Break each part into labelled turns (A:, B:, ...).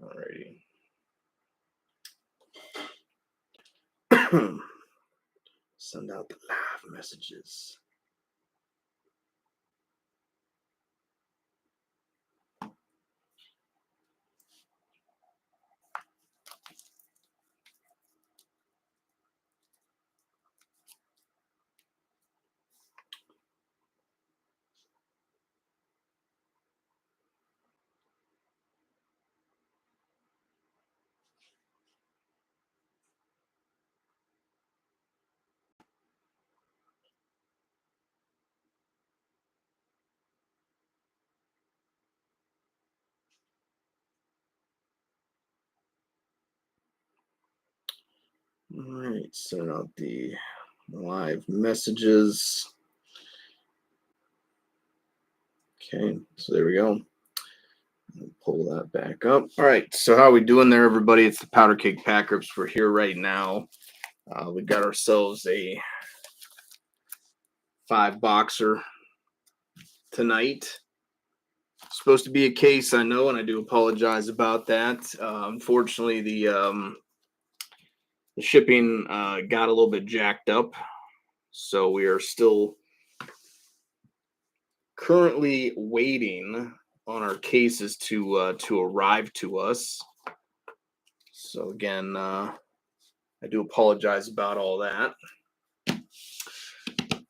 A: Alrighty. Send out the live messages. All right, send out the live messages. Okay, so there we go. Pull that back up. All right, so how are we doing there, everybody? It's the Powder Cake Pack Rips. We're here right now. We got ourselves a 5-boxer tonight. Supposed to be a case, I know, and I do apologize about that. Unfortunately, the shipping got a little bit jacked up, so we are still currently waiting on our cases to arrive to us. So again, I do apologize about all that.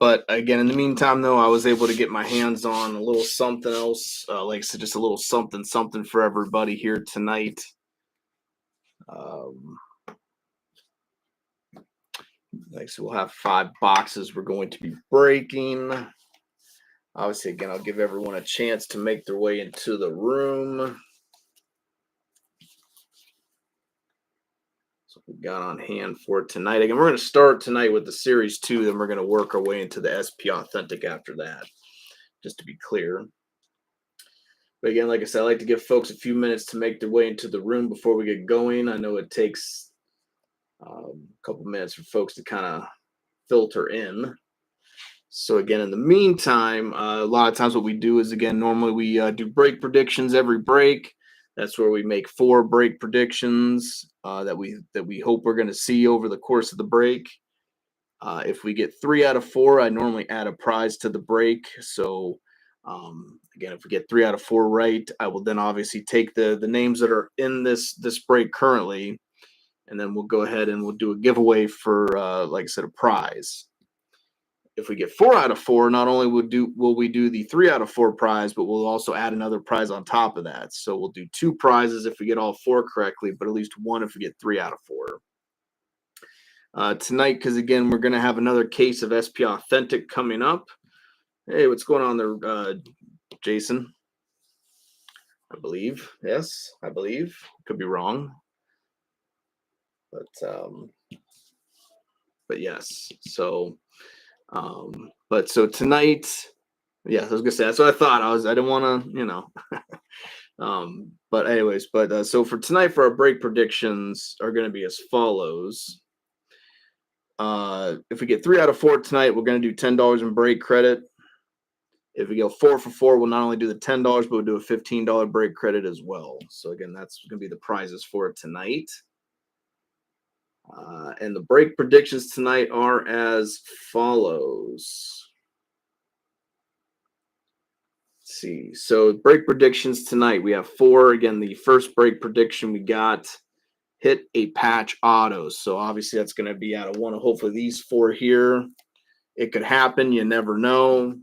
A: But again, in the meantime, though, I was able to get my hands on a little something else, like I said, just a little something for everybody here tonight. Like I said, we'll have 5 boxes we're going to be breaking. Obviously, again, I'll give everyone a chance to make their way into the room. So we got on hand for tonight. Again, we're going to start tonight with the Series 2, then we're going to work our way into the SP Authentic after that, just to be clear. But again, like I said, I like to give folks a few minutes to make their way into the room before we get going. I know it takes a couple minutes for folks to kind of filter in. So again, in the meantime, a lot of times what we do is, again, normally we do break predictions every break. That's where we make 4 break predictions that we hope we're going to see over the course of the break. If we get 3 out of 4, I normally add a prize to the break. So again, if we get 3 out of 4 right, I will then obviously take the names that are in this break currently, and then we'll go ahead and we'll do a giveaway for, like I said, a prize. If we get 4 out of 4, not only will we do the 3 out of 4 prize, but we'll also add another prize on top of that. So we'll do 2 prizes if we get all 4 correctly, but at least 1 if we get 3 out of 4. Tonight, because again, we're going to have another case of SP Authentic coming up. Hey, what's going on there, Jason? I believe. Yes, I believe. Could be wrong. But yes. So but so tonight, yeah, I was gonna say that's what I thought. I didn't want to, but anyways, so for tonight, for our break predictions are going to be as follows. If we get 3 out of 4 tonight, we're going to do $10 in break credit. If we go 4 for 4, we'll not only do the $10, but we'll do a $15 break credit as well. So again, that's going to be the prizes for it tonight. And the break predictions tonight are as follows. Let's see. So break predictions tonight, we have 4. Again, the first break prediction we got hit a patch auto. So obviously that's going to be out of one of hopefully these 4 here. It could happen. You never know.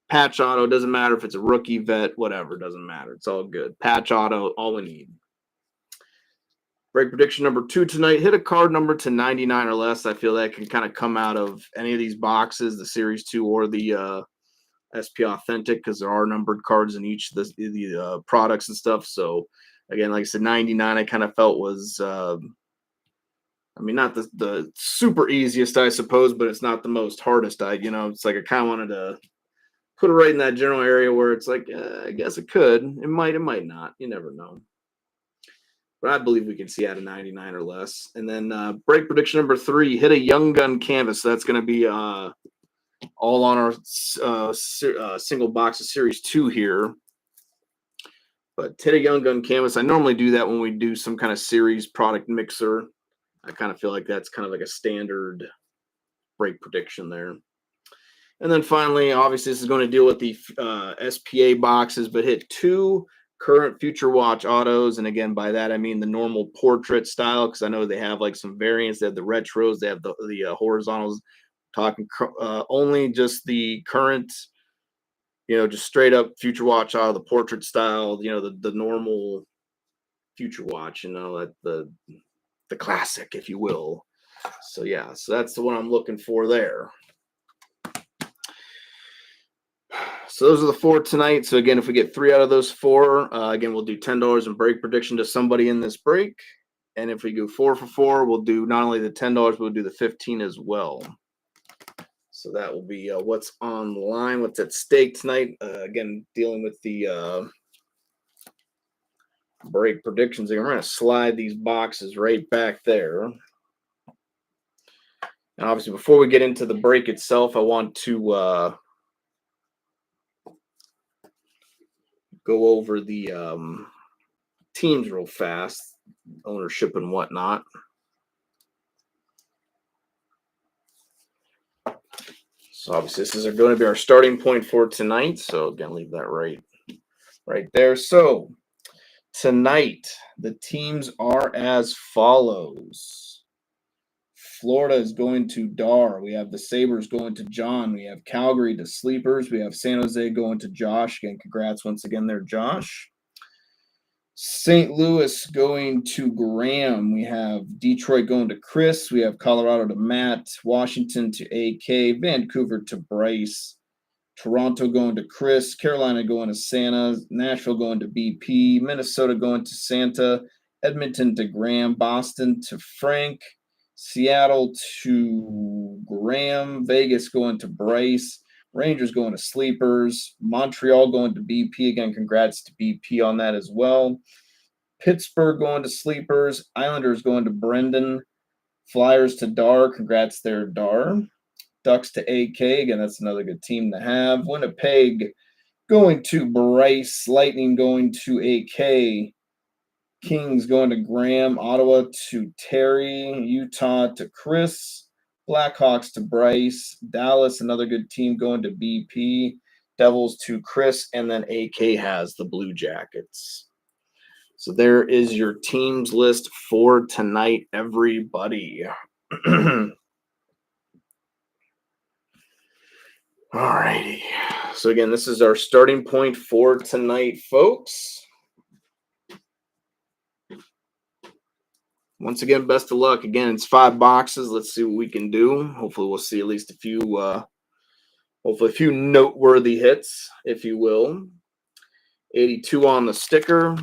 A: Patch auto, doesn't matter if it's a rookie, vet, whatever, doesn't matter. It's all good. Patch auto, all we need. Break prediction number 2 tonight, hit a card number to 99 or less. I feel that can kind of come out of any of these boxes, the Series 2 or the SP Authentic, because there are numbered cards in each of the products and stuff. So again, like I said, 99 I kind of felt was I mean, not the super easiest, I suppose, but it's not the most hardest. It's like I kind of wanted to put it right in that general area where it's like, I guess it could. It might not. You never know. But I believe we can see out of 99 or less. And then break prediction number 3, hit a Young Gun canvas. So that's going to be all on our single box of Series 2 here. But hit a Young Gun canvas. I normally do that when we do some kind of series product mixer. I kind of feel like that's kind of like a standard break prediction there. And then finally, obviously, this is going to deal with the SPA boxes, but hit 2 current Future Watch autos. And again, by that, I mean the normal portrait style, because I know they have like some variants. They have the retros, they have the horizontals. Talking only just the current, just straight up Future Watch auto, the portrait style, the normal Future Watch, the classic, if you will. So yeah, so that's the one I'm looking for there. So those are the 4 tonight. So again, if we get 3 out of those 4, again, we'll do $10 in break prediction to somebody in this break. And if we go 4 for 4, we'll do not only the $10, we'll do the 15 as well. So that will be what's on the line, what's at stake tonight. Again, dealing with the break predictions. I'm going to slide these boxes right back there. And obviously, before we get into the break itself, I want to go over the teams real fast, ownership and whatnot. So obviously, this is going to be our starting point for tonight. So again, leave that right there. So tonight, the teams are as follows. Florida is going to Dar. We have the Sabres going to John. We have Calgary to Sleepers. We have San Jose going to Josh. Again, congrats once again there, Josh. St. Louis going to Graham. We have Detroit going to Chris. We have Colorado to Matt. Washington to AK. Vancouver to Bryce. Toronto going to Chris. Carolina going to Santa. Nashville going to BP. Minnesota going to Santa. Edmonton to Graham. Boston to Frank. Seattle to Graham. Vegas going to Bryce. Rangers going to Sleepers. Montreal going to BP. Again, congrats to BP on that as well. Pittsburgh going to Sleepers. Islanders going to Brendan. Flyers to Dar. Congrats there, Dar. Ducks to AK. Again, that's another good team to have. Winnipeg going to Bryce. Lightning going to AK. Kings going to Graham. Ottawa to Terry. Utah to Chris. Blackhawks to Bryce. Dallas, another good team, going to BP. Devils to Chris. And then AK has the Blue Jackets. So there is your teams list for tonight, everybody. All righty. So again, this is our starting point for tonight, folks. Once again, best of luck. Again, it's 5 boxes. Let's see what we can do. Hopefully, we'll see at least a few noteworthy hits, if you will. 82 on the sticker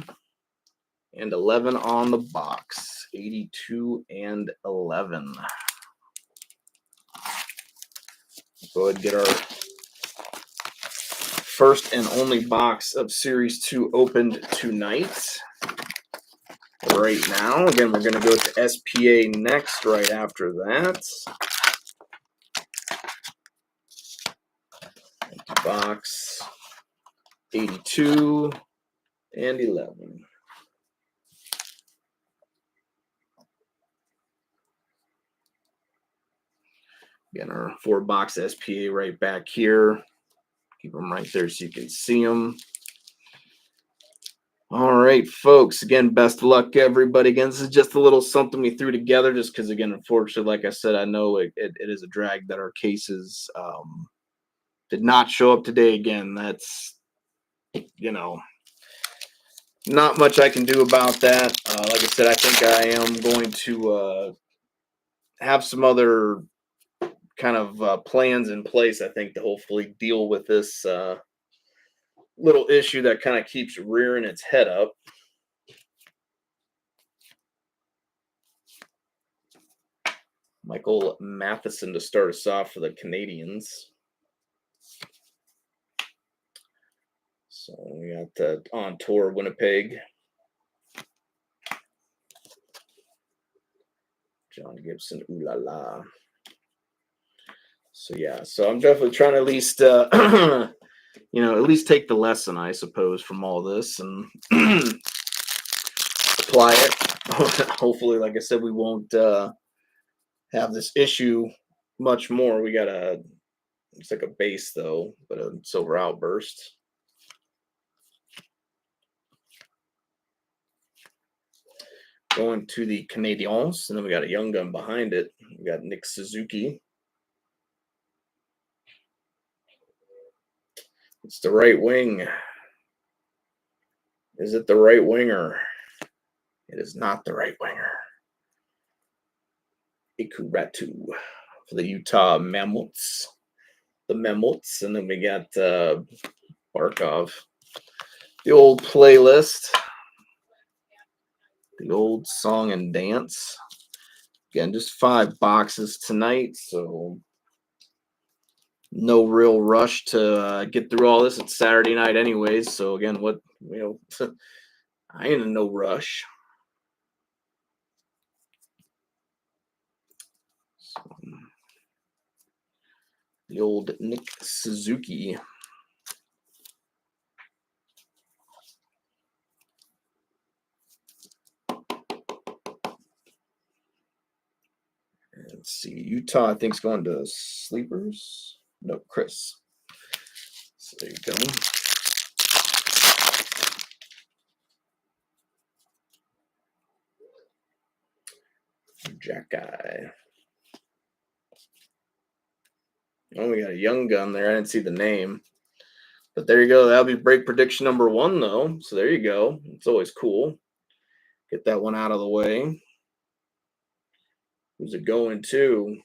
A: and 11 on the box. 82 and 11. Go ahead and get our first and only box of Series 2 opened tonight. Right now, again, we're going to go to SPA next, right after that. Empty box, 82 and 11. Again, our 4-box SPA right back here. Keep them right there so you can see them. All right, folks. Again, best of luck, everybody. Again, this is just a little something we threw together just because, again, unfortunately, like I said, I know it is a drag that our cases did not show up today. Again, that's, not much I can do about that. Like I said, I think I am going to have some other kind of plans in place, I think, to hopefully deal with this little issue that kind of keeps rearing its head up. Michael Matheson to start us off for the Canadiens. So we got the on tour Winnipeg. John Gibson, ooh la la. So yeah, so I'm definitely trying to at least at least take the lesson, I suppose, from all this and apply it. Hopefully, like I said, we won't have this issue much more. We got it's like a base though, but a silver outburst. Going to the Canadiens, and then we got a young gun behind it. We got Nick Suzuki. It's the right wing. Is it the right winger? It is not the right winger. Ikuratu for the Utah Mammoths. The Mammoths, and then we got Barkov. The old playlist. The old song and dance. Again, just 5 boxes tonight, so no real rush to get through all this. It's Saturday night anyways, so again, I ain't in no rush. So, the old Nick Suzuki. Let's see. Utah, I think, is going to Sleepers. No, Chris. So there you go. Jack Guy. Oh, we got a young gun there. I didn't see the name. But there you go. That'll be break prediction number 1, though. So there you go. It's always cool. Get that one out of the way. Who's it going to?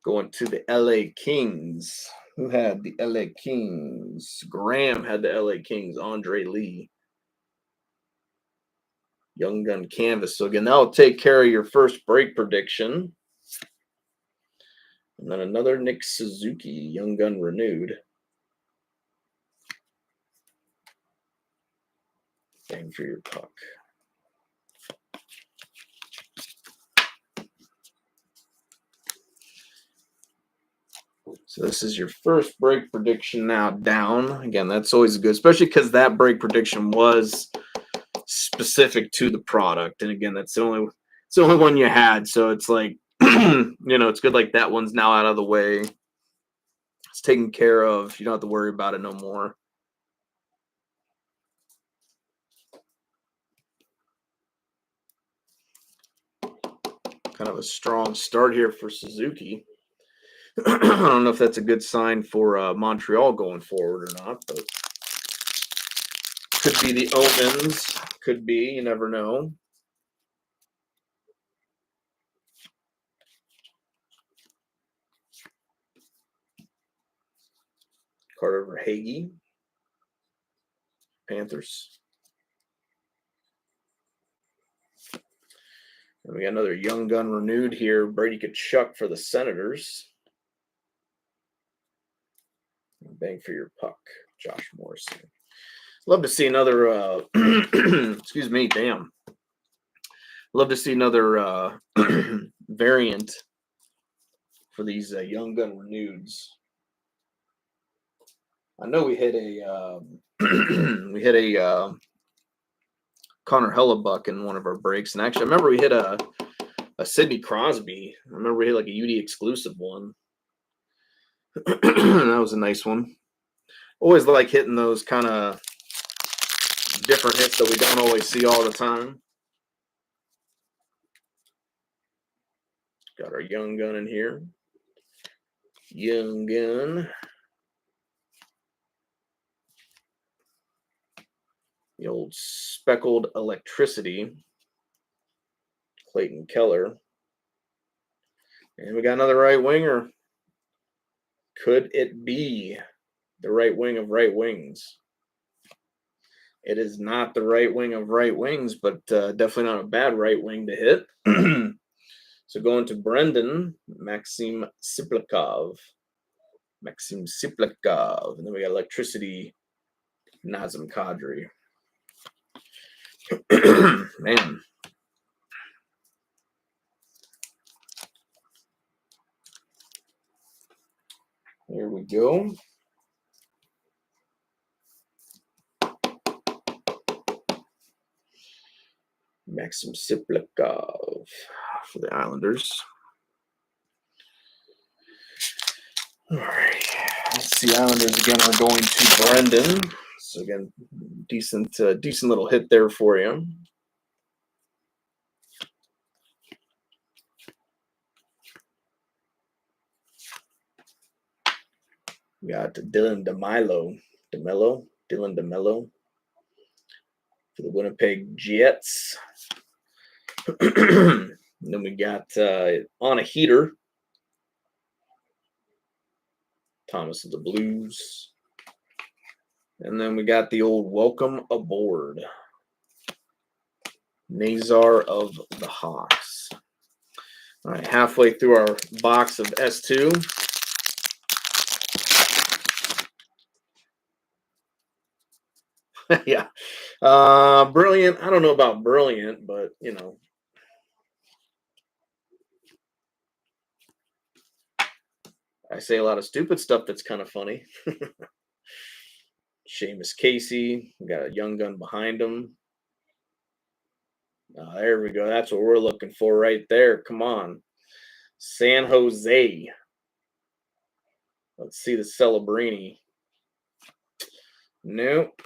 A: Going to the LA Kings. Who had the LA Kings? Graham had the LA Kings. Andre Lee. Young gun canvas. So again, that'll take care of your first break prediction. And then another Nick Suzuki. Young gun renewed. Bang for your puck. So this is your first break prediction now down. Again, that's always good, especially because that break prediction was specific to the product. And again, it's the only one you had. So it's like, it's good like that one's now out of the way. It's taken care of. You don't have to worry about it no more. Kind of a strong start here for Suzuki. I don't know if that's a good sign for Montreal going forward or not, but could be the omens. Could be. You never know. Carter Verhaeghe. Panthers. And we got another young gun renewed here. Brady Tkachuk for the Senators. Bang for your puck, Josh Morrison. Love to see another, excuse me, damn. Love to see another variant for these young gun reneweds. I know we hit a Connor Hellebuck in one of our breaks, and actually, I remember we hit a Sidney Crosby. I remember we hit like a UD exclusive one. That was a nice one. Always like hitting those kind of different hits that we don't always see all the time. Got our young gun in here. Young gun. The old speckled electricity. Clayton Keller. And we got another right winger. Could it be the right wing of right wings? It is not the right wing of right wings, but definitely not a bad right wing to hit. So going to Brendan, Maxim Siplakov. And then we got electricity, Nazem Kadri. Man. Here we go. Maxim Siplikov for the Islanders. All right. Let's see. Islanders again are going to Brendan. So again, decent little hit there for you. We got Dylan DeMello for the Winnipeg Jets. And then we got on a heater, Thomas of the Blues. And then we got the old welcome aboard, Nazar of the Hawks. All right, halfway through our box of S2. Yeah. Brilliant. I don't know about brilliant, but, you know. I say a lot of stupid stuff that's kind of funny. Seamus Casey. We got a young gun behind him. There we go. That's what we're looking for right there. Come on. San Jose. Let's see the Celebrini. Nope.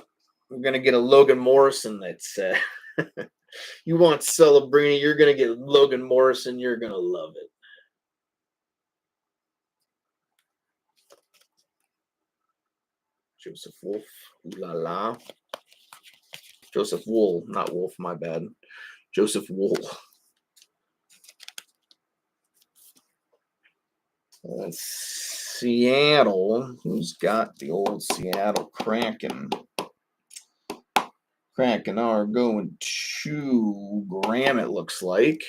A: We're going to get a Logan Morrison that's you want Celebrini, you're going to get Logan Morrison. You're going to love it. Joseph Wolf. Ooh la la. Joseph Wool, not Wolf, my bad. Joseph Wool. Seattle. Who's got the old Seattle Kraken? Kraken are going to Graham, it looks like.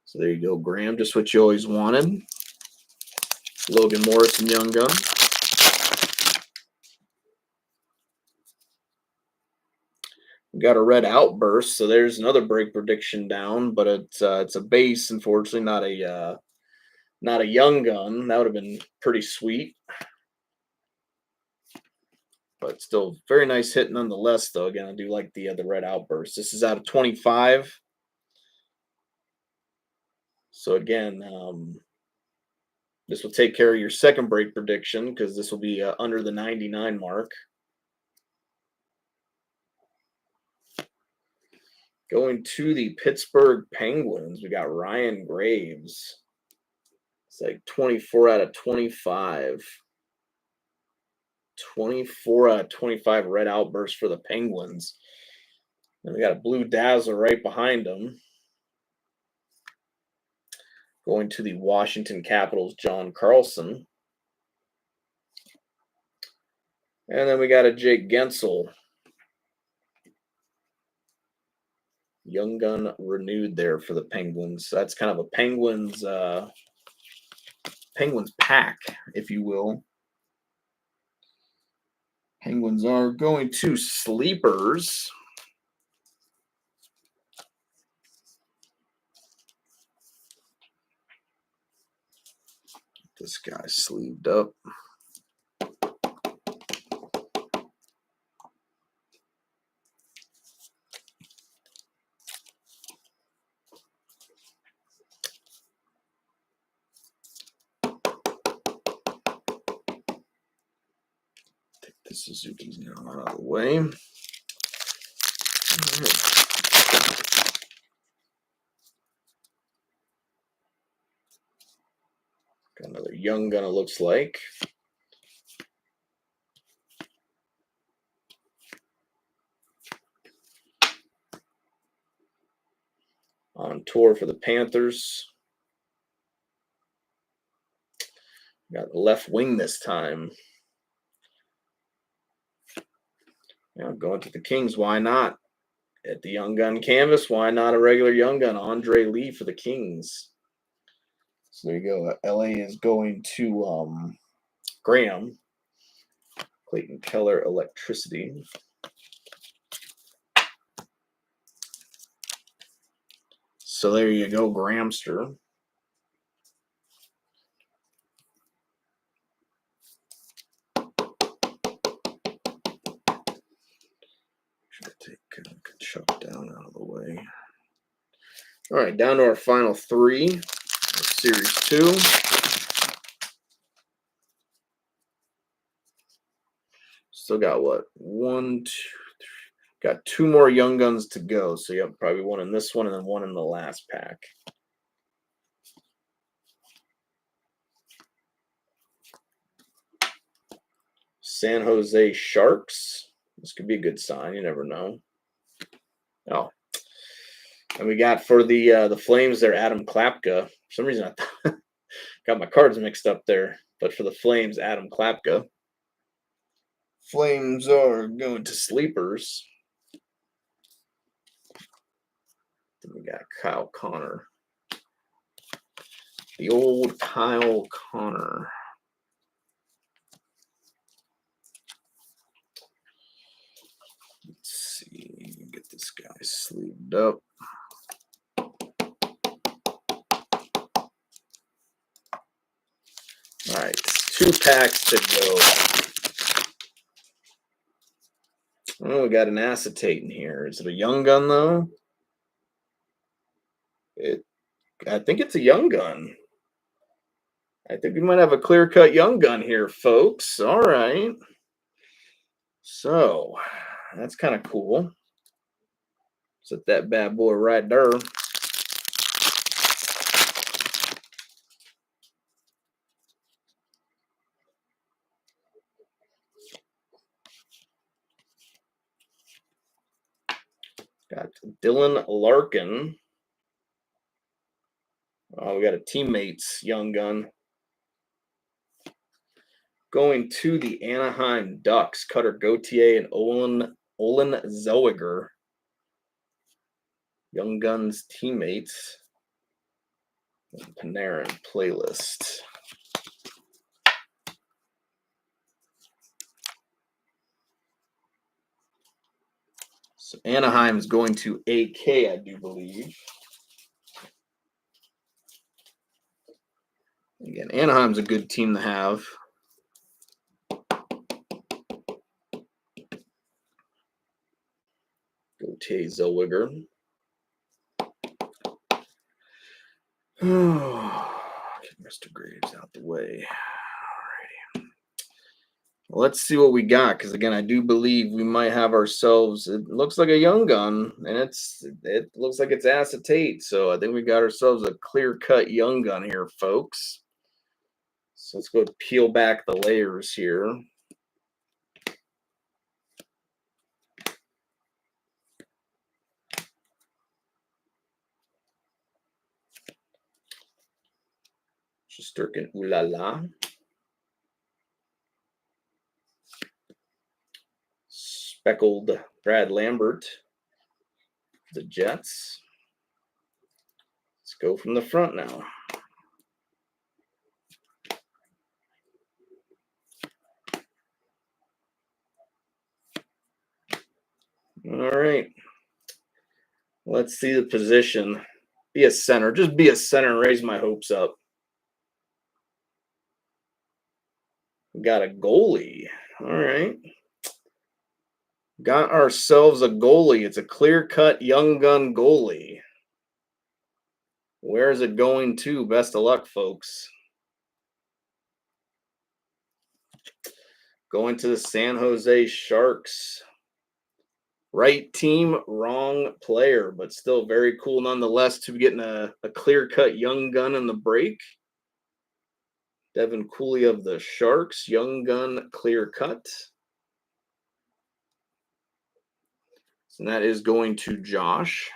A: So there you go, Graham. Just what you always wanted. Logan Morrison, young gun. We got a red outburst, so there's another break prediction down, but it's a base, unfortunately, not a young gun. That would have been pretty sweet. But still very nice hit nonetheless, though. Again, I do like the red outburst. This is out of 25. So again, this will take care of your second break prediction because this will be under the 99 mark. Going to the Pittsburgh Penguins, we got Ryan Graves. It's like 24 out of 25. 24 out of 25 red outbursts for the Penguins. And we got a blue dazzle right behind them. Going to the Washington Capitals, John Carlson. And then we got a Jake Gensel. Young gun renewed there for the Penguins. That's kind of a Penguins pack, if you will. Penguins are going to sleepers. This guy's sleeved up. Take the Suzuki's now out of the way. All right. Got another young gun, it looks like. On tour for the Panthers. Got left wing this time. Yeah, going to the Kings. Why not? At the young gun canvas, why not a regular young gun? Andre Lee for the Kings. So there you go. LA is going to Graham. Clayton Keller, Electricity. So there you go, Grahamster. Take Kachuk down out of the way. All right, down to our final three. Series 2. Still got what? 1, 2, 3. Got 2 more Young Guns to go. So you have probably one in this one and then one in the last pack. San Jose Sharks. This could be a good sign. You never know. Oh. And we got for the Flames there, Adam Klapka. For some reason, I got my cards mixed up there. But for the Flames, Adam Klapka. Flames are going to sleepers. Then we got Kyle Connor. The old Kyle Connor. Let's see. Get this guy sleeved up. All right, 2 packs to go. Oh, we got an acetate in here. Is it a Young Gun, though? I think it's a Young Gun. I think we might have a clear-cut Young Gun here, folks. All right. So, that's kind of cool. Set that bad boy right there. Got Dylan Larkin. Oh, we got a teammates Young Gun. Going to the Anaheim Ducks, Cutter Gauthier and Olin Zellweger. Young Guns teammates. And Panarin playlist. So Anaheim is going to AK, I do believe. Again, Anaheim's a good team to have. Gauthier, Zellweger. Oh, get Mr. Graves out the way. Alrighty. Well, let's see what we got, because again, I do believe we might have ourselves. It looks like a Young Gun, and it looks like it's acetate. So I think we got ourselves a clear-cut Young Gun here, folks. So let's go peel back the layers here. Shesterkin Ulala. Speckled Brad Lambert. The Jets. Let's go from the front now. All right. Let's see the position. Be a center. Just be a center and raise my hopes up. We got a goalie. All right. Got ourselves a goalie. It's a clear-cut Young Gun goalie. Where is it going to? Best of luck, folks. Going to the San Jose Sharks. Right team, wrong player, but still very cool nonetheless to be getting a clear-cut Young Gun in the break. Devin Cooley of the Sharks, Young Gun clear-cut. And that is going to Josh.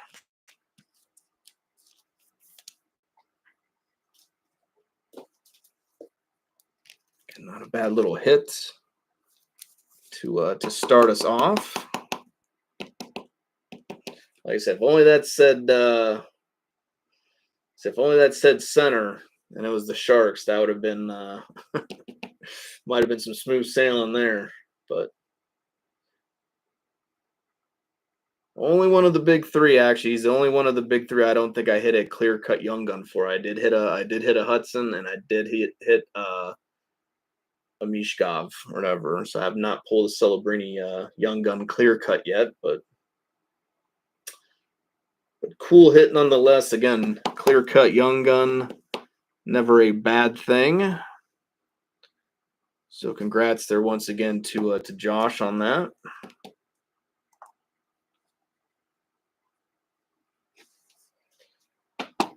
A: Not a bad little hit to start us off. Like I said, if only that said center and it was the Sharks, that would have been might have been some smooth sailing there. But only one of the big 3, actually. He's the only one of the big 3 I don't think I hit a clear-cut Young Gun for. I did hit a Hudson, and I did hit a Mishkov or whatever. So I have not pulled a Celebrini Young Gun clear cut yet, but But cool hit nonetheless. Again, clear-cut Young Gun, never a bad thing. So congrats there once again to Josh on that.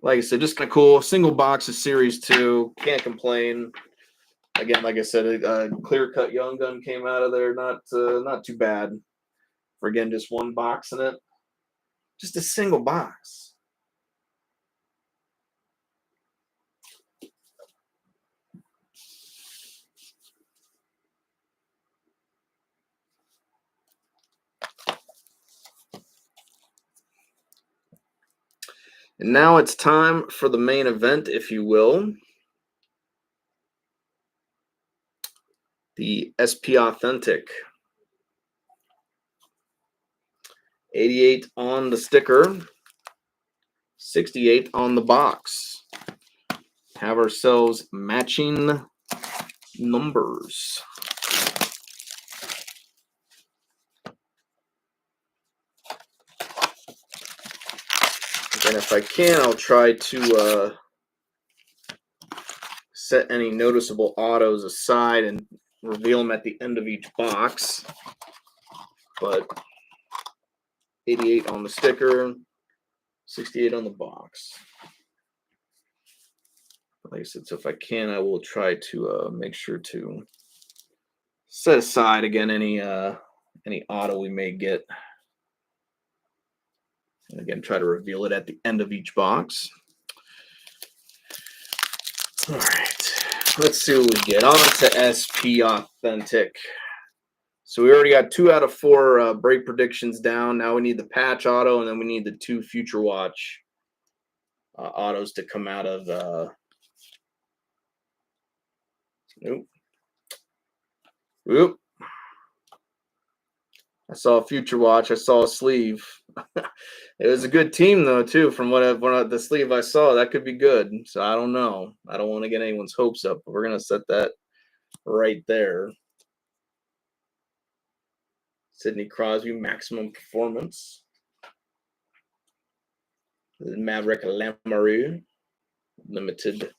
A: Like I said, just kind of cool. Single box of Series 2. Can't complain. Again, like I said, a clear-cut Young Gun came out of there. Not too bad. For, again, just one box in it. Just a single box. And now it's time for the main event, if you will. The SP Authentic. 88 on the sticker. 68 on the box. Have ourselves matching numbers. And if I can, I'll try to set any noticeable autos aside and reveal them at the end of each box. But 88 on the sticker, 68 on the box. Like I said, so if I can, I will try to make sure to set aside again any auto we may get. And again, try to reveal it at the end of each box. All right, let's see what we get. On to SP Authentic. So we already got 2 out of 4 break predictions down. Now we need the patch auto, and then we need the 2 Future Watch autos to come out of. Nope. Oop. I saw a Future Watch. I saw a sleeve. It was a good team, though, too, from the sleeve I saw. That could be good. So I don't know. I don't want to get anyone's hopes up, but we're going to set that right there. Sidney Crosby, Maximum Performance. Maverick Lamoureux, Limited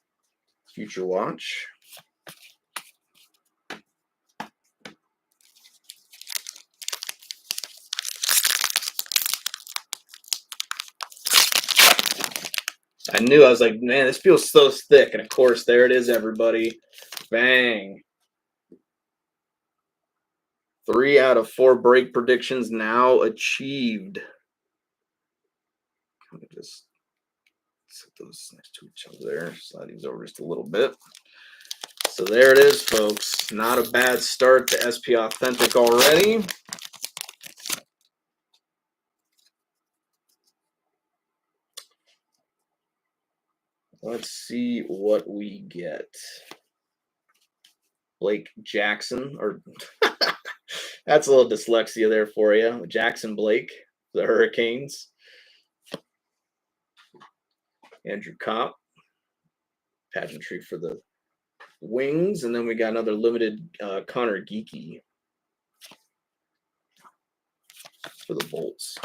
A: Future Watch. I knew, I was like, man, this feels so thick. And of course, there it is, everybody. Bang. 3 out of 4 break predictions now achieved. Let me just set those next to each other there. Slide these over just a little bit. So there it is, folks. Not a bad start to SP Authentic already. Let's see what we get. Blake Jackson, or that's a little dyslexia there for you. Jackson Blake, the Hurricanes. Andrew Kopp, pageantry for the Wings, and then we got another limited Connor Geeky for the Bolts.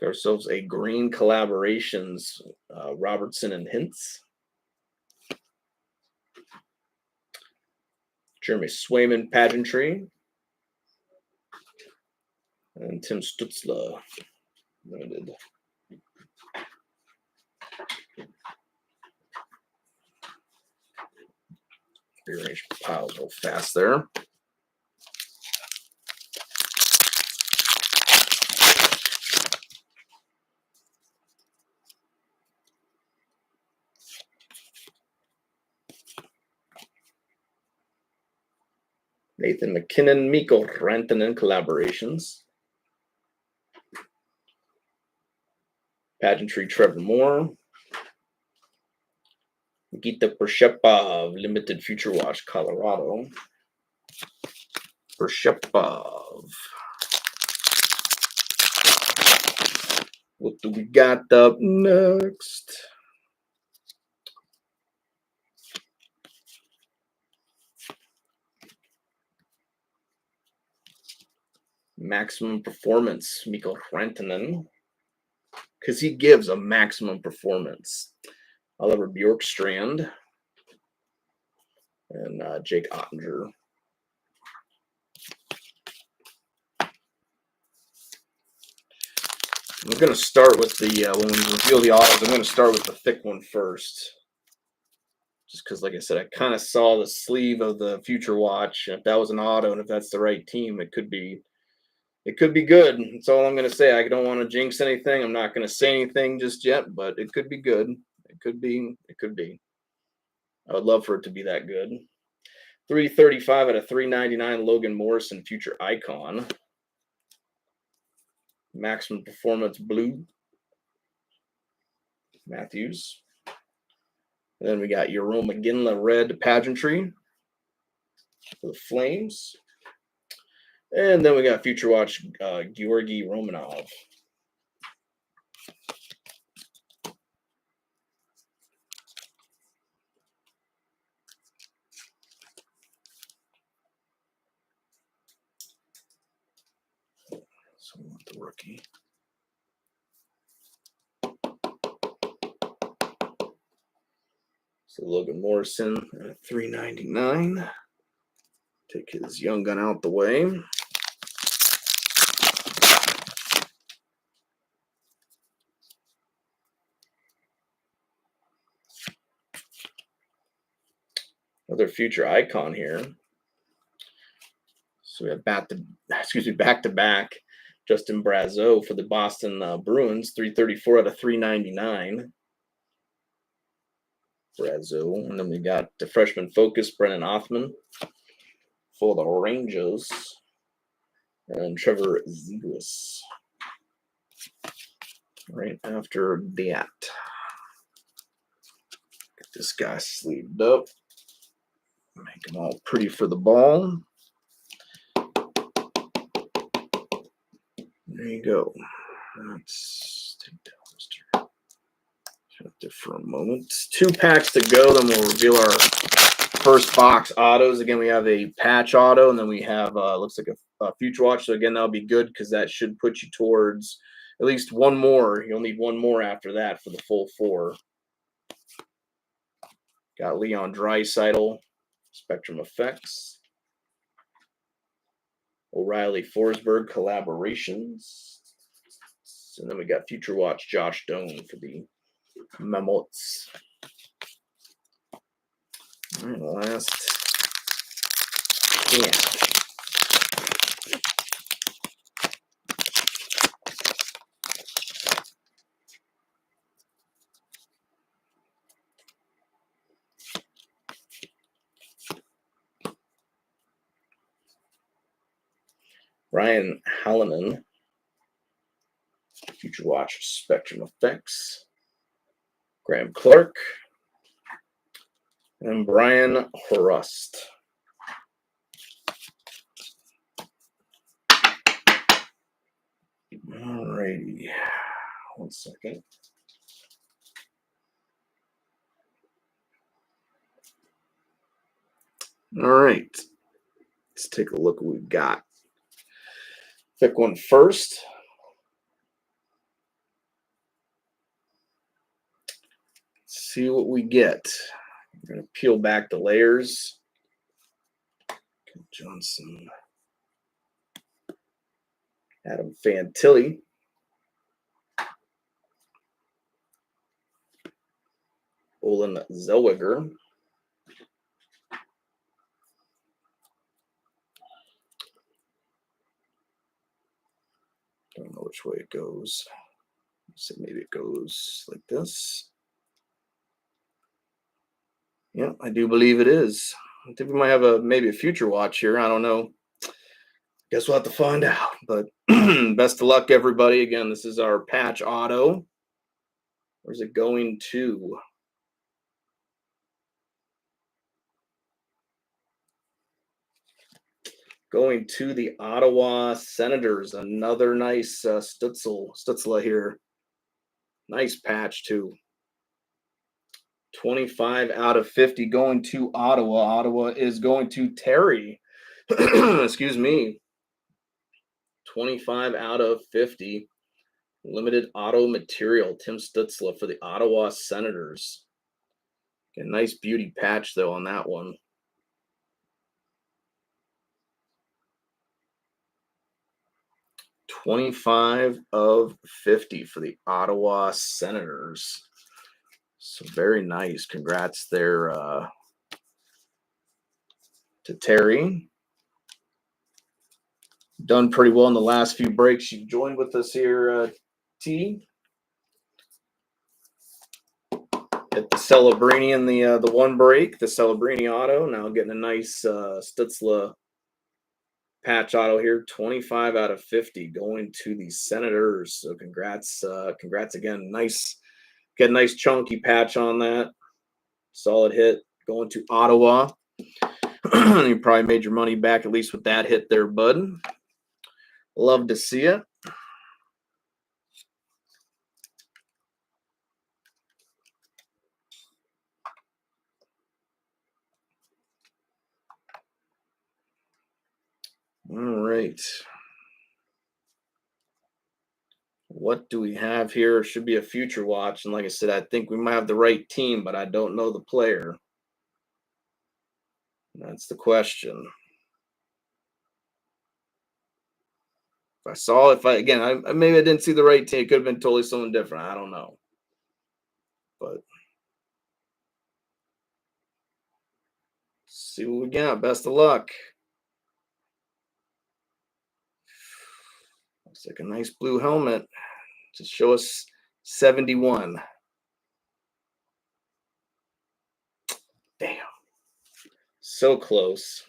A: Got ourselves a green collaborations, Robertson and Hintz. Jeremy Swayman, pageantry. And Tim Stutzla, limited. Rearrange piles real fast there. Nathan McKinnon, Mikko Rantanen collaborations. Pageantry, Trevor Moore. Nikita Pershepov, limited Future Watch, Colorado. Pershepov. What do we got up next? Maximum performance, Mikko Rantanen, because he gives a maximum performance. Oliver Bjorkstrand and Jake Ottinger. I'm going to start with the, when we reveal the autos, I'm going to start with the thick one first. Just because, like I said, I kind of saw the sleeve of the Future Watch. If that was an auto and if that's the right team, it could be good. That's all I'm going to say. I don't want to jinx anything. I'm not going to say anything just yet, but it could be good. It could be. I would love for it to be that good. 335 out of 399, Logan Morrison, Future Icon. Maximum Performance Blue, Matthews. And then we got Jarome Iginla Red Pageantry for the Flames. And then we got Future Watch Georgi Romanov. So we want the rookie. So Logan Morrison at $3.99. Take his young gun out the way. Another Future Icon here. So we have back to back Justin Brazeau for the Boston Bruins, 334 out of 399. Brazeau, and then we got the freshman focus Brennan Othmann for the Rangers, and Trevor Zegras right after that. Get this guy sleeved up, make him all pretty for the ball. There you go. Let's take down Mr. There for a moment. 2 packs to go, then we'll reveal our first box autos. Again, we have a patch auto, and then we have looks like a Future Watch. So again, that'll be good because that should put you towards at least one more. You'll need one more after that for the full 4. Got Leon Draisaitl, Spectrum Effects. O'Reilly Forsberg collaborations. And then we got Future Watch Josh Doan for the Mammoths. All right, last pack. Ryan Hallinan, Future Watch Spectrum Effects. Graham Clark. And Brian Horust. Alrighty. 1 second. All right. Let's take a look what we've got. Pick one first. See what we get. We're going to peel back the layers. Johnson. Adam Fantilli. Olin Zellweger. Don't know which way it goes. So maybe it goes like this. Yeah, I do believe it is. I think we might have maybe a Future Watch here. I don't know. Guess we'll have to find out. But best of luck, everybody. Again, this is our patch auto. Where's it going to? Going to the Ottawa Senators. Another nice Stutzla here. Nice patch, too. 25 out of 50 going to Ottawa. Ottawa is going to Terry. Excuse me. 25 out of 50. Limited auto material. Tim Stützle for the Ottawa Senators. A nice beauty patch, though, on that one. $25 of 50 for the Ottawa Senators. So very nice. Congrats there to Terry. Done pretty well in the last few breaks. You've joined with us here, T. Hit the Celebrini in the one break, the Celebrini auto. Now getting a nice Stützle patch auto here. 25 out of 50 going to the Senators. So congrats again. Nice, get a nice chunky patch on that. Solid hit going to Ottawa. You probably made your money back at least with that hit there, bud. Love to see it. All right. What do we have here? Should be a future watch. And like I said, I think we might have the right team, but I don't know the player. That's the question. Maybe I didn't see the right team. It could have been totally someone different. I don't know. But see what we got. Best of luck. Looks like a nice blue helmet to show us 71. Damn. So close.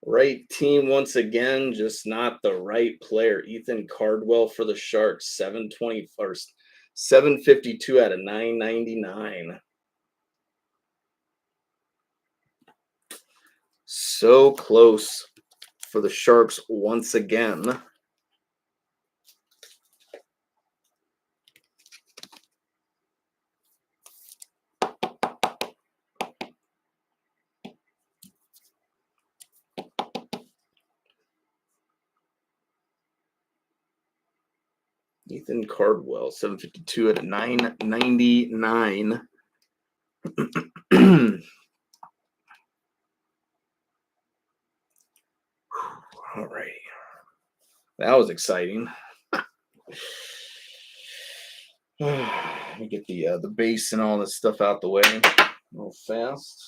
A: Right team once again, just not the right player. Ethan Cardwell for the Sharks, 720 or 752 out of 999. So close for the Sharks once again. Ethan Cardwell, 752 out of 999. All right. That was exciting. Let me get the base and all this stuff out the way real fast.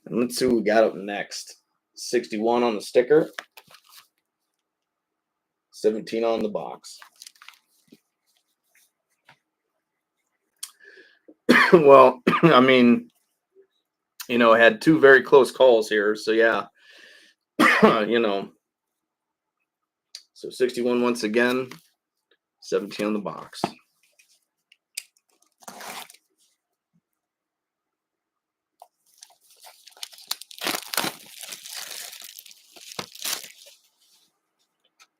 A: And let's see what we got up next. 61 on the sticker. 17 on the box. Well, I mean, I had two very close calls here. So, yeah, So 61 once again, 17 on the box.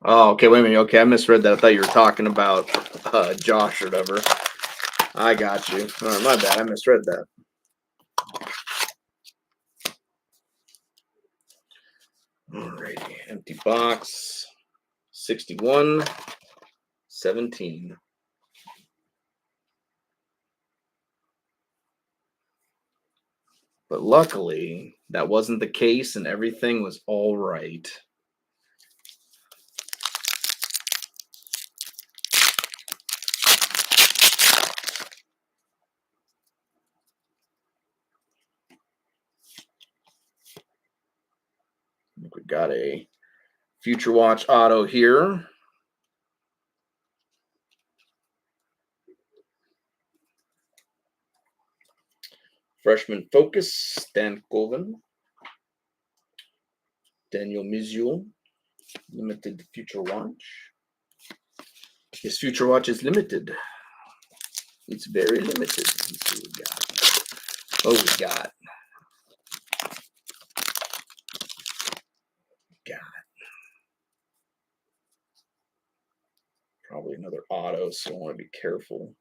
A: Oh, okay. Wait a minute. Okay, I misread that. I thought you were talking about Josh or whatever. I got you. All right, my bad. I misread that. All righty. Empty box. 61, 17. But luckily, that wasn't the case, and everything was all right. I think we got a Future Watch auto here. Freshman Focus, Stan Colvin. Daniel Mizuel, limited Future Watch. His Future Watch is limited. It's very limited. Let's see what we got. Oh, we got got? Probably another auto, so I want to be careful.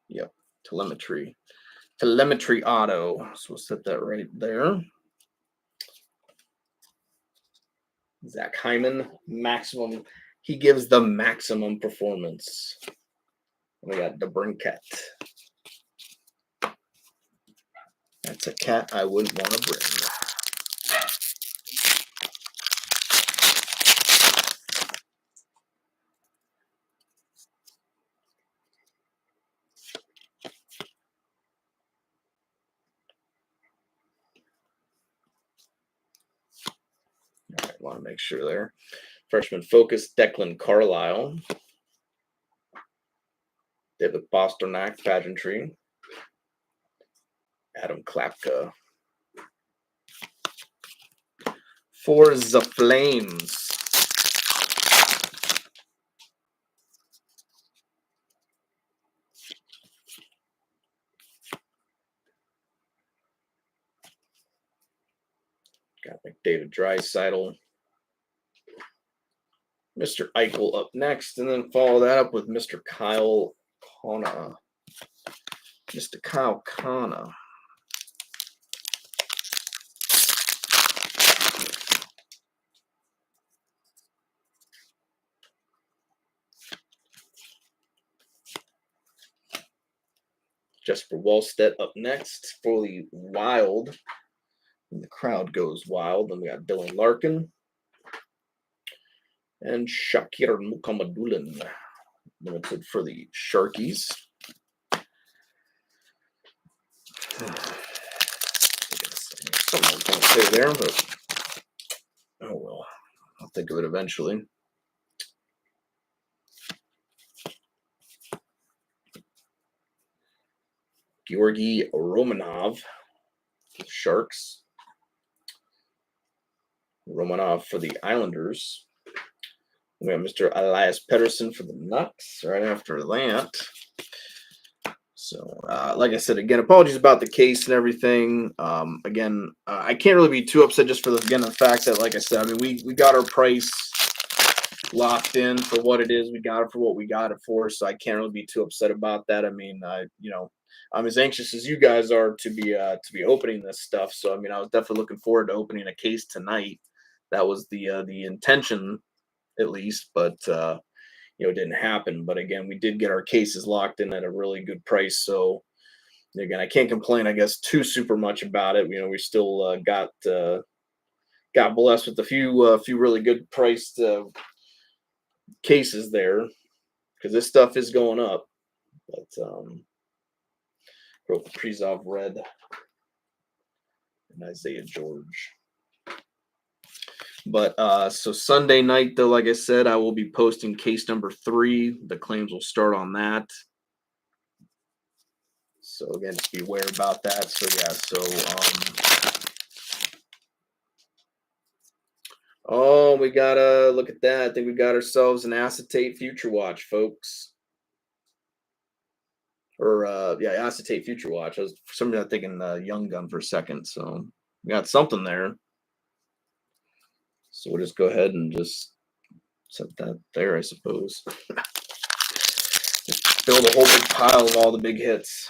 A: Yep, telemetry. Telemetry auto. So we'll set that right there. Zach Hyman, maximum. He gives the maximum performance. We got DeBrincat. That's a cat I wouldn't want to bring. All right, want to make sure there. Freshman focus, Declan Carlisle. David Pasternak, pageantry. Adam Klapka. For the Flames. Got McDavid Draisaitl. Mr. Eichel up next, and then follow that up with Mr. Kyle Kana. Mr. Kyle Kana. Jesper Wallstedt up next for the Wild. And the crowd goes wild. Then we got Dylan Larkin. And Shakir Mukhamadullin. Limited for the Sharkies. Something I was going to say there, but oh well. I'll think of it eventually. Georgi Romanov, Sharks. Romanov for the Islanders. We have Mr. Elias Pettersson for the Nucks right after that. So, like I said, again, apologies about the case and everything. I can't really be too upset just for the fact that, like I said, I mean, we got our price locked in for what it is. We got it for what we got it for, so I can't really be too upset about that. I mean, I'm as anxious as you guys are to be opening this stuff. So, I mean, I was definitely looking forward to opening a case tonight. That was the intention, at least, but it didn't happen. But again, we did get our cases locked in at a really good price. So again, I can't complain, I guess, too super much about it. We still got blessed with a few really good priced cases there, because this stuff is going up. But Kaprizov red and Isaiah George. But so Sunday night, though, like I said, I will be posting case number 3. The claims will start on that. So again, just be aware about that. So yeah, oh, we gotta look at that. I think we got ourselves an acetate Future Watch, folks. Or acetate Future Watch. I was for some reason thinking Young Gun for a second. So we got something there. So we'll just go ahead and just set that there, I suppose. Just build a whole big pile of all the big hits.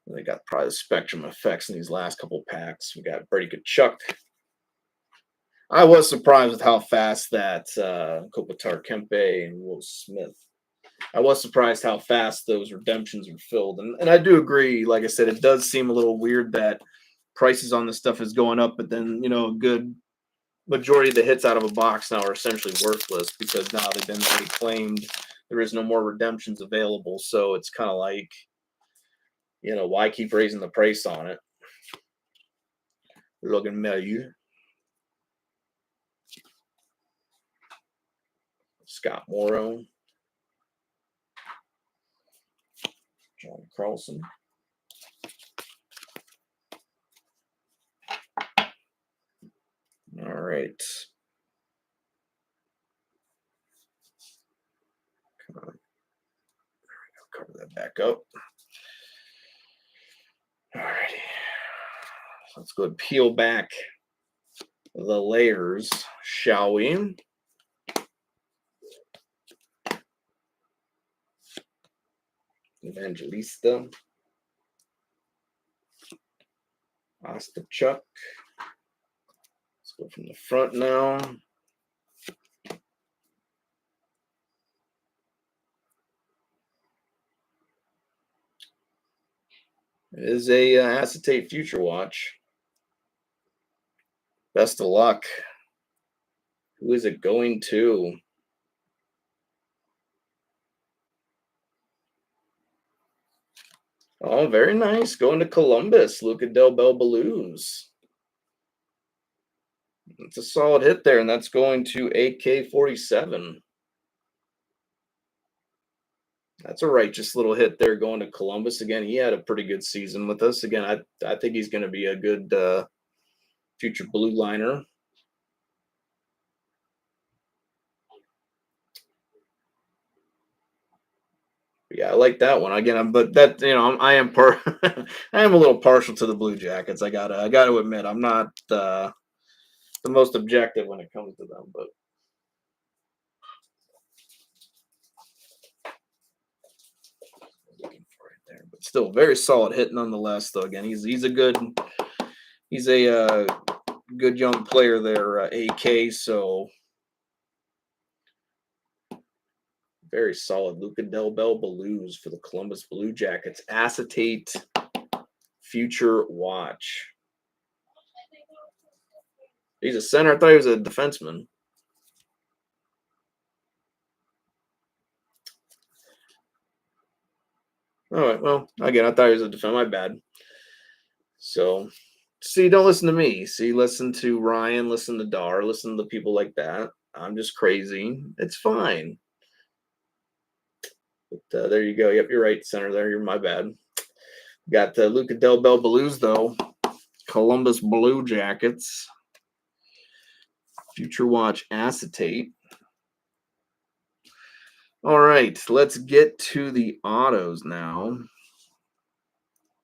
A: They got probably the Spectrum effects in these last couple packs. We got Brady Tkachuk. I was surprised with how fast that Kopitar Kempe and Will Smith. I was surprised how fast those redemptions were filled. And I do agree, like I said, it does seem a little weird that prices on this stuff is going up, but then, a good majority of the hits out of a box now are essentially worthless because now they've been already claimed. There is no more redemptions available. So it's kind of like, why keep raising the price on it? Logan Mailloux. Scott Morrow. John Carlson. All right. back up. Alrighty. Let's go and peel back the layers, shall we? Evangelista. Ostapchuk. Let's go from the front now. It is a acetate future watch. Best of luck. Who is it going to? Oh, very nice. Going to Columbus. Luca Del Bel Blues. It's a solid hit there, and that's going to AK-47. That's a righteous little hit there going to Columbus. Again, he had a pretty good season with us. Again, I think he's going to be a good future blue liner. Yeah, I like that one. Again, but that I am I am a little partial to the Blue Jackets. I gotta admit, I'm not the most objective when it comes to them, but looking for it there. But still, very solid hit nonetheless. Though again, he's a good good young player there, AK. So very solid. Luca Del Bel Blues for the Columbus Blue Jackets. Acetate future watch. He's a center. I thought he was a defenseman. All right. Well, again, I thought he was a defender. My bad. So, see, don't listen to me. See, listen to Ryan. Listen to Dar. Listen to people like that. I'm just crazy. It's fine. But there you go. Yep, you're right, center. There, you're my bad. Got Luca Del Bel Blues though. Columbus Blue Jackets. Future watch acetate. All right, let's get to the autos now.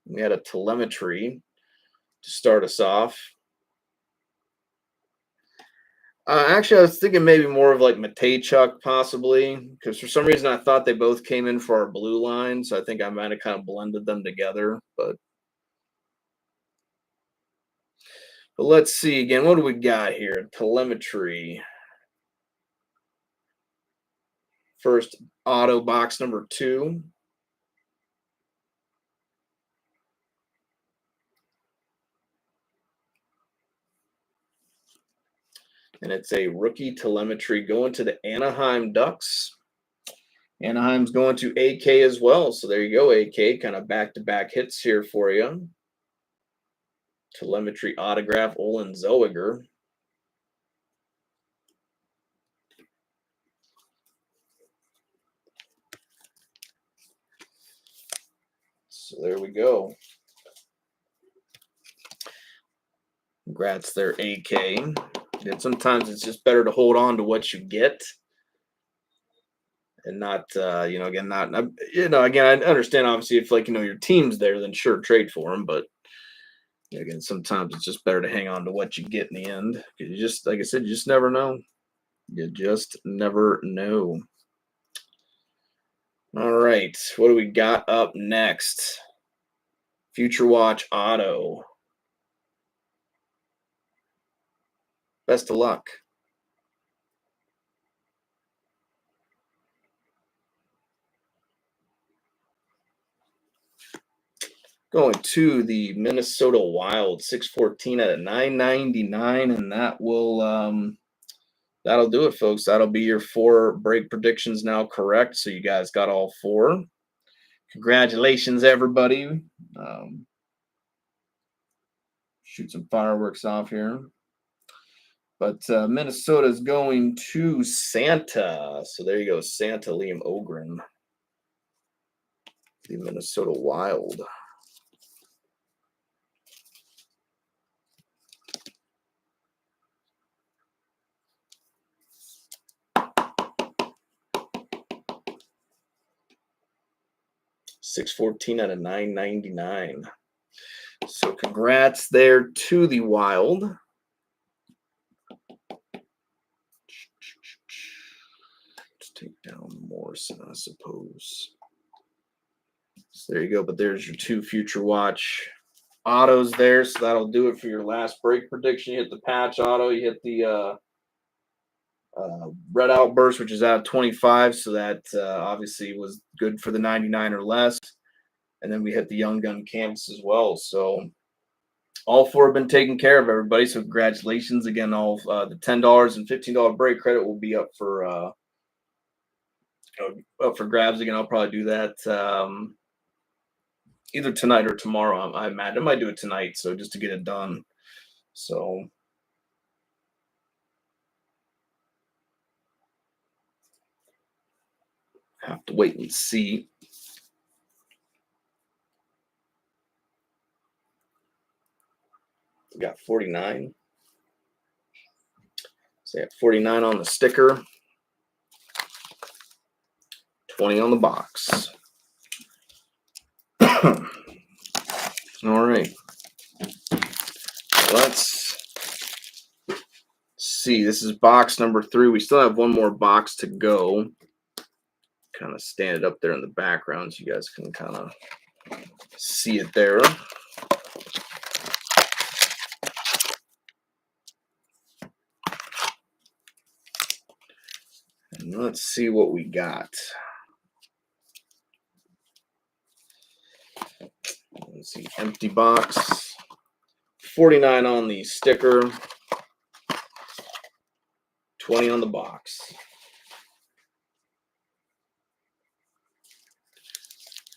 A: We had a telemetry to start us off. Actually, I was thinking maybe more of like Matejchuk possibly, because for some reason I thought they both came in for our blue line, so I think I might have kind of blended them together. But let's see again. What do we got here? Telemetry. First auto box number 2. And it's a rookie telemetry going to the Anaheim Ducks. Anaheim's going to AK as well. So there you go, AK. Kind of back-to-back hits here for you. Telemetry autograph, Olen Zellweger. So there we go. Congrats there, AK. And sometimes it's just better to hold on to what you get and not, again, again, I understand obviously if your team's there, then sure, trade for them. But again, sometimes it's just better to hang on to what you get in the end. You just, like I said, you just never know. You just never know. All right, what do we got up next? Future Watch Auto. Best of luck. Going to the Minnesota Wild, 614 at a 999, and that will that'll do it, folks. That'll be your 4 break predictions now correct. So you guys got all 4. Congratulations, everybody. Shoot some fireworks off here. But Minnesota's going to Santa. So there you go, Santa Liam Ogren. The Minnesota Wild. 614 out of 999. So congrats there to the Wild. Let's take down Morrison, I suppose. So there you go. But there's your 2 Future Watch autos there. So that'll do it for your last break prediction. You hit the patch auto. You hit the Red Outburst, which is out of 25. So that obviously was good for the 99 or less. And then we hit the Young Gun canvas as well. So all 4 have been taken care of, everybody. So congratulations again. All the $10 and $15 break credit will be up for grabs again. I'll probably do that either tonight or tomorrow. I imagine I might do it tonight, so just to get it done. So have to wait and see. We got 49. So yeah, 49 on the sticker, 20 on the box. All right. Let's see. This is box number 3. We still have one more box to go. Kind of stand it up there in the background so you guys can kind of see it there. And let's see what we got. Let's see, empty box. 49 on the sticker. 20 on the box.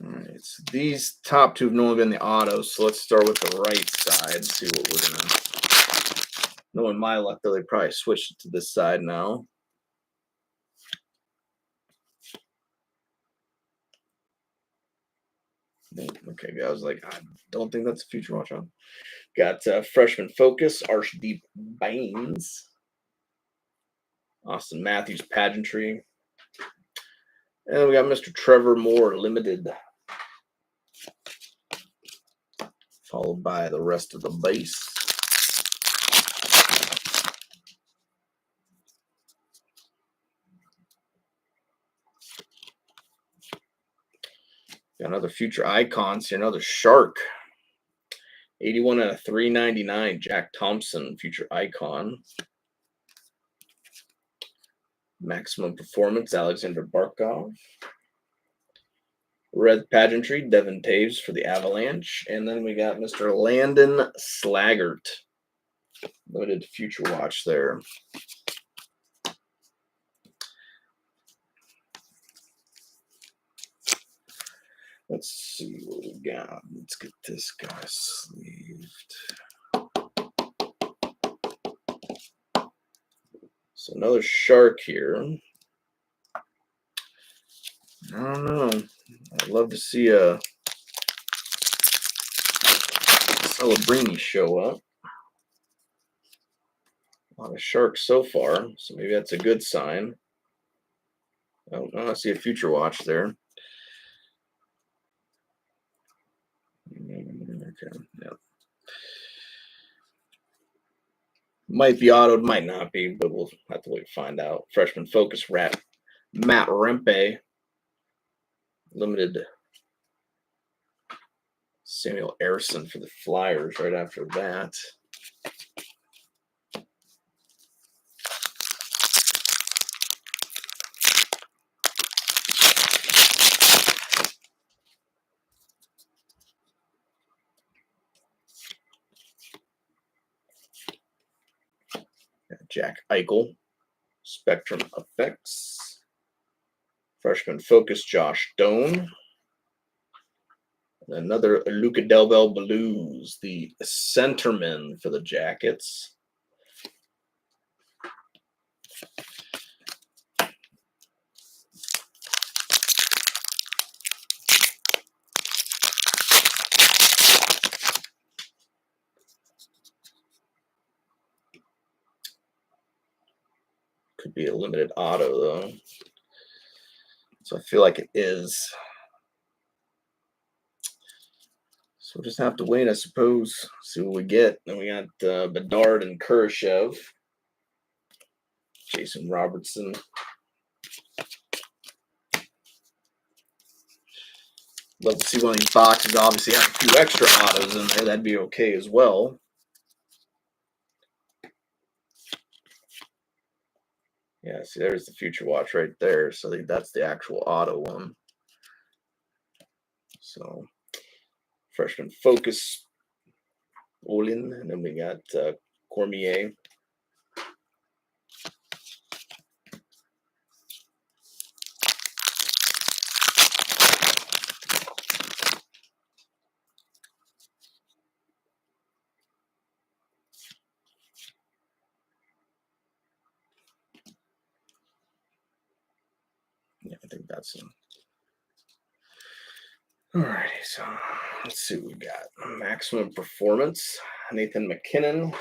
A: All right, so these top 2 have normally been the autos, so let's start with the right side, see what we're going to... Knowing my luck, though, they probably switched it to this side now. Okay, I was like, I don't think that's a Future Watch on. Got Freshman Focus, Archdeep Baines, Austin Matthews Pageantry, and we got Mr. Trevor Moore Limited, followed by the rest of the base. Got another Future Icons here, another Shark. 81 out of 399, Jack Thompson, Future Icon. Maximum Performance, Alexander Barkov. Red Pageantry, Devin Taves for the Avalanche. And then we got Mr. Landon Slaggert. Limited Future Watch there. Let's see what we got. Let's get this guy sleeved. So another Shark here. I don't know. I'd love to see a Celebrini show up. A lot of Sharks so far, so maybe that's a good sign. Oh, I see a Future Watch there. Okay, yeah. Might be autoed, might not be, but we'll have to wait to find out. Freshman Focus Matt Rempe. Limited Samuel Ersson for the Flyers right after that. Jack Eichel, Spectrum Effects. Freshman Focus Josh Doan. Another Luca Del Bel Blues, the centerman for the Jackets. Could be a limited auto, though. So I feel like it is. So we'll just have to wait, I suppose, see what we get. Then we got Bedard and Kurashev, Jason Robertson. Love to see one of these boxes. Obviously, have a few extra autos in there. That'd be okay as well. Yeah, see, there's the Future Watch right there. So I think that's the actual auto one. So, freshman Focus, Olin, and then we got Cormier. Yeah, I think that's him. Alrighty, so let's see what we got. Maximum Performance, Nathan McKinnon,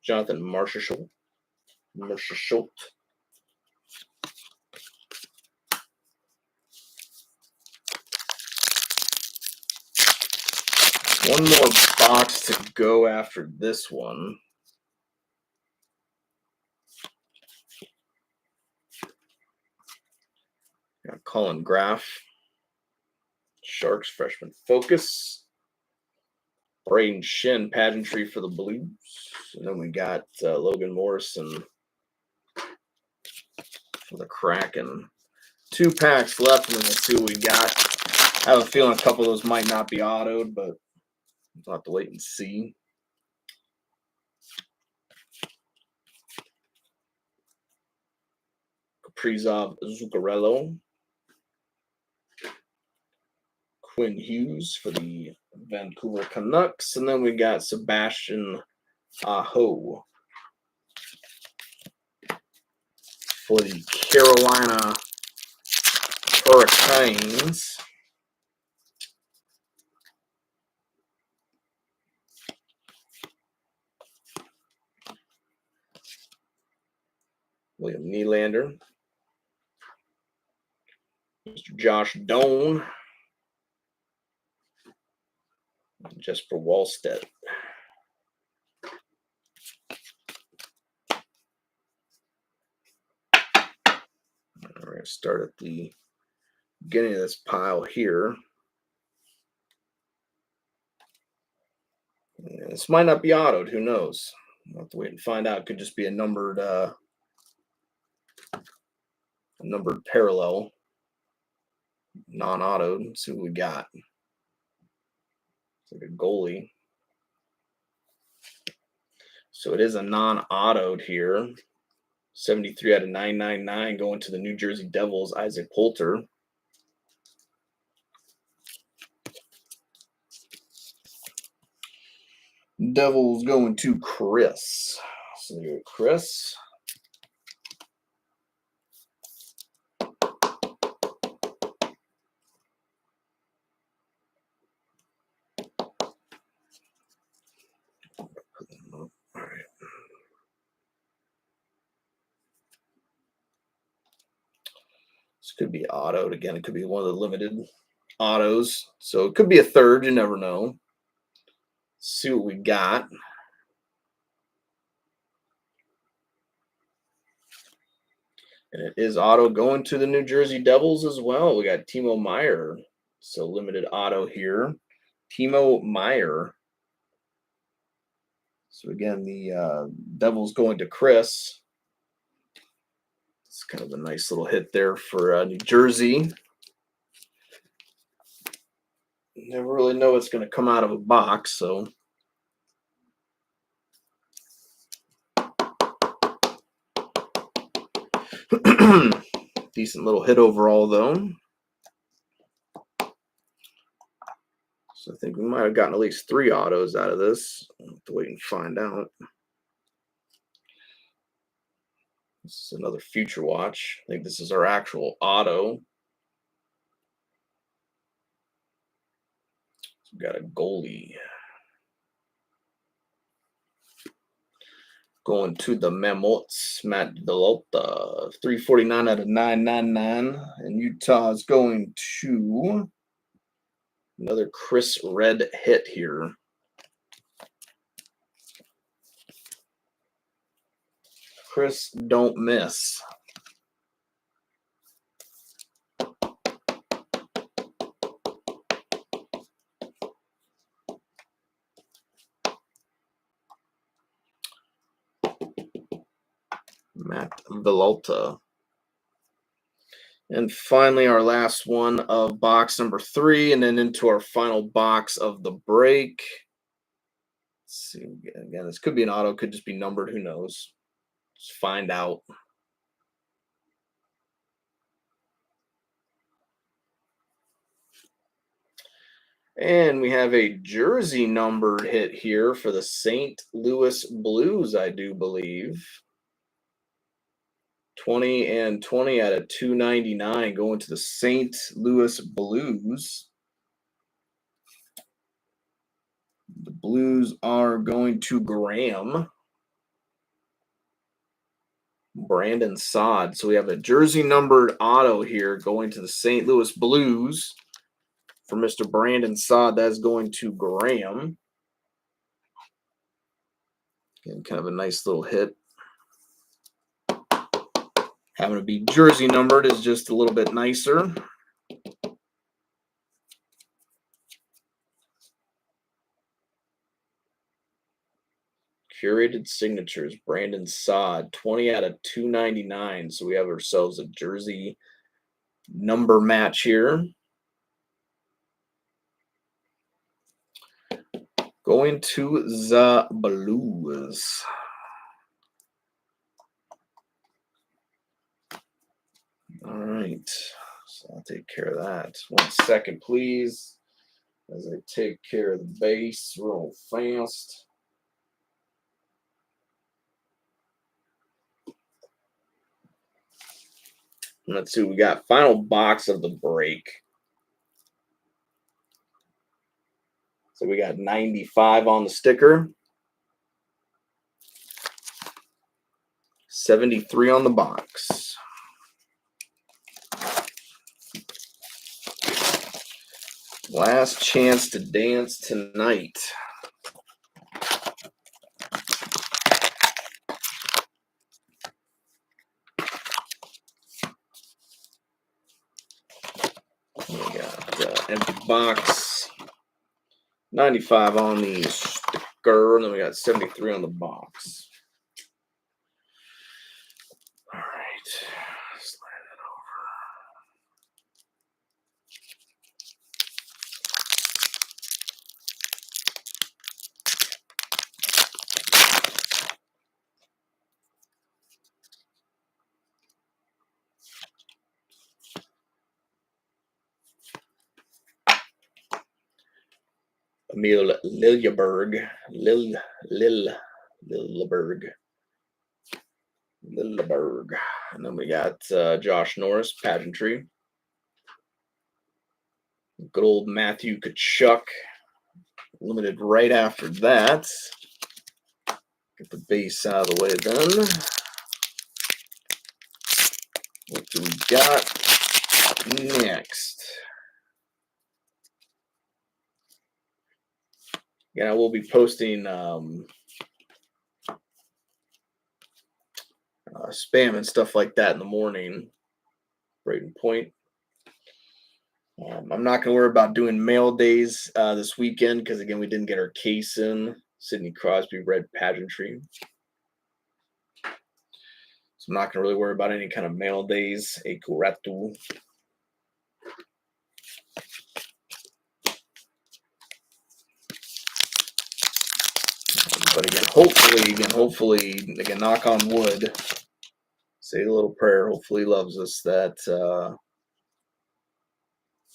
A: Jonathan Marchessault. One more box to go after this one. Got Colin Graff, Sharks freshman Focus, Braden Shin, Pageantry for the Blues, and then we got Logan Morrison for the Kraken. 2 packs left, and then we'll see what we got. I have a feeling a couple of those might not be autoed, but we'll have to wait and see. Kaprizov, Zuccarello, Quinn Hughes for the Vancouver Canucks, and then we got Sebastian Aho for the Carolina Hurricanes. William Nylander, Mr. Josh Doan, Jesper Wallstedt. We're going to start at the beginning of this pile here. And this might not be autoed. Who knows? We'll have to wait and find out. It could just be a numbered parallel, non-autoed. Let's see what we got. It's like a goalie. So it is a non-autoed here. 73 out of 999 going to the New Jersey Devils, Isaac Poulter. Devils going to Chris. So you got Chris. All right. This could be autoed again. It could be one of the limited autos. So it could be a third. You never know. See what we got. And it is auto going to the New Jersey Devils as well. We got Timo Meier. So limited auto here. Timo Meier. So again, the Devils going to Chris. It's kind of a nice little hit there for New Jersey. Never really know what's going to come out of a box, so. Decent little hit overall, though. So I think we might have gotten at least 3 autos out of this. I'll have to wait and find out. This is another Future Watch. I think this is our actual auto. So we've got a goalie. Going to the Mammoths, Matt Delota, 349 out of 999. And Utah is going to Another Chris Red hit here. Chris, don't miss. Matt Villalta. And finally, our last one of box number 3, and then into our final box of the break. Let's see, again, this could be an auto, could just be numbered, who knows? Let's find out. And we have a jersey numbered hit here for the St. Louis Blues, I do believe. 20 and 20 out of 299 going to the St. Louis Blues. The Blues are going to Graham. Brandon Saad. So we have a jersey numbered auto here going to the St. Louis Blues for Mr. Brandon Saad. That's going to Graham. And kind of a nice little hit. Having to be jersey numbered is just a little bit nicer. Curated signatures, Brandon Saad, 20 out of 299. So we have ourselves a jersey number match here. Going to the Blues. All right. So I'll take care of that. 1 second, please, as I take care of the base real fast. Let's see, we got final box of the break. So we got 95 on the sticker, 73 on the box. Last chance to dance tonight. We got empty box, 95 on the sticker, and then we got 73 on the box. All right, slide that over. Emil Lilleberg, Lilleberg. And then we got Josh Norris, pageantry. Good old Matthew Tkachuk, limited right after that. Get the base out of the way then. What do we got next? Yeah, we'll be posting spam and stuff like that in the morning. Braden Point. I'm not going to worry about doing mail days this weekend because, again, we didn't get our case in. Sidney Crosby, red pageantry. So I'm not going to really worry about any kind of mail days. A Kuratu. But hopefully, knock on wood, say a little prayer, hopefully he loves us, that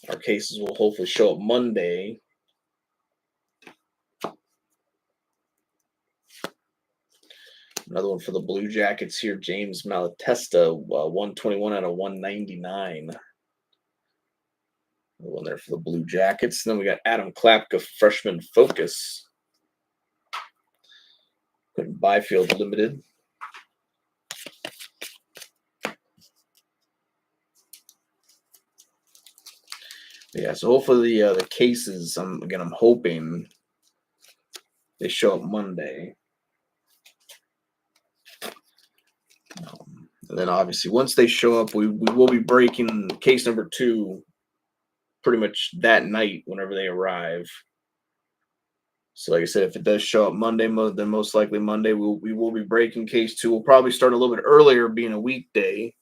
A: our cases will hopefully show up Monday. Another one for the Blue Jackets here, James Malatesta, 121 out of 199. Another one there for the Blue Jackets. And then we got Adam Klapka, freshman focus. Byfield limited. Yeah, so hopefully the cases, I'm hoping they show up Monday. And then obviously once they show up, we will be breaking case number 2 pretty much that night whenever they arrive. So like I said, if it does show up Monday, then most likely Monday we will be breaking case 2. We'll probably start a little bit earlier, being a weekday.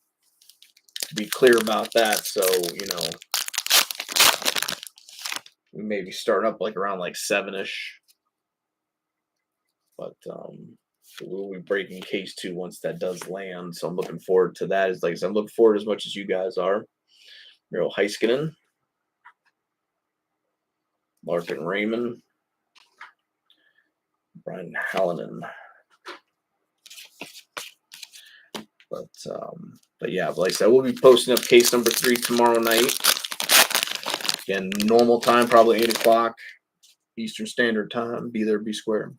A: To be clear about that, so we may be starting up like around like 7ish, but we'll be breaking case 2 once that does land. So I'm looking forward to that. As like I said, I'm looking forward as much as you guys are. Miro Heiskanen, Martin Raymond, Brian Hallinan. But yeah, like I said, we'll be posting up case number 3 tomorrow night. Again, normal time, probably 8 o'clock Eastern Standard Time. Be there, be square.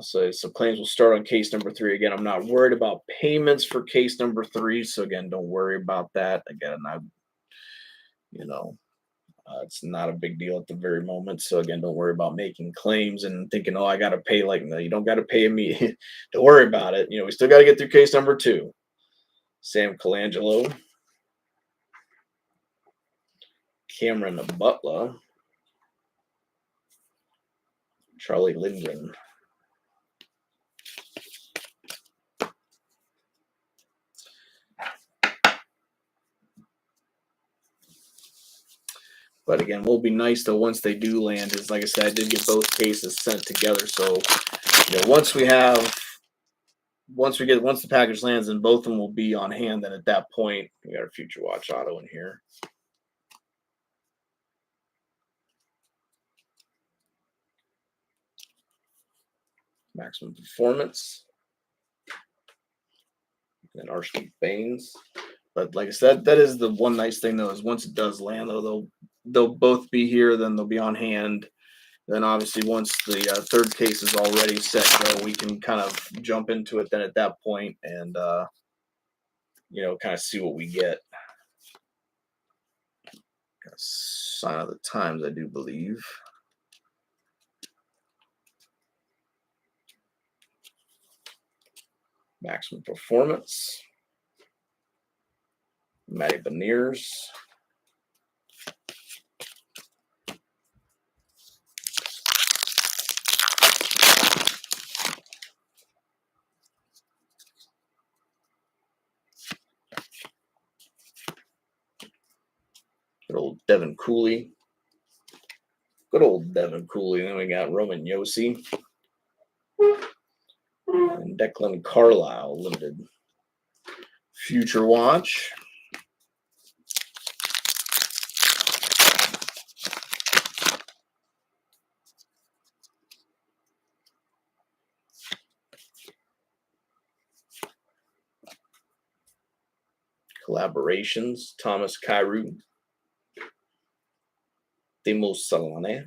A: So claims will start on case number 3. Again, I'm not worried about payments for case number 3. So again, don't worry about that. Again, it's not a big deal at the very moment. So again, don't worry about making claims and thinking, oh, I got to pay. Like, no, you don't got to pay me. Don't worry about it. We still got to get through case number 2. Sam Colangelo, Cameron Butler, Charlie Lindgren. But again, what will be nice though once they do land is, like I said, I did get both cases sent together. So once the package lands, and both of them will be on hand, then at that point we got our Future Watch auto in here. Maximum Performance. And Archie Baines. But like I said, that is the one nice thing though, is once it does land though, they'll both be here, then they'll be on hand. Then obviously once the third case is already set go, we can kind of jump into it then at that point and kind of see what we get. Got a sign of the times, I do believe. Maximum Performance. Matty Beniers. Good old Devin Cooley. Good old Devin Cooley. Then we got Roman Josi. And Declan Carlisle Limited. Future Watch. Collaborations. Thomas Kyrou. Timo Salane.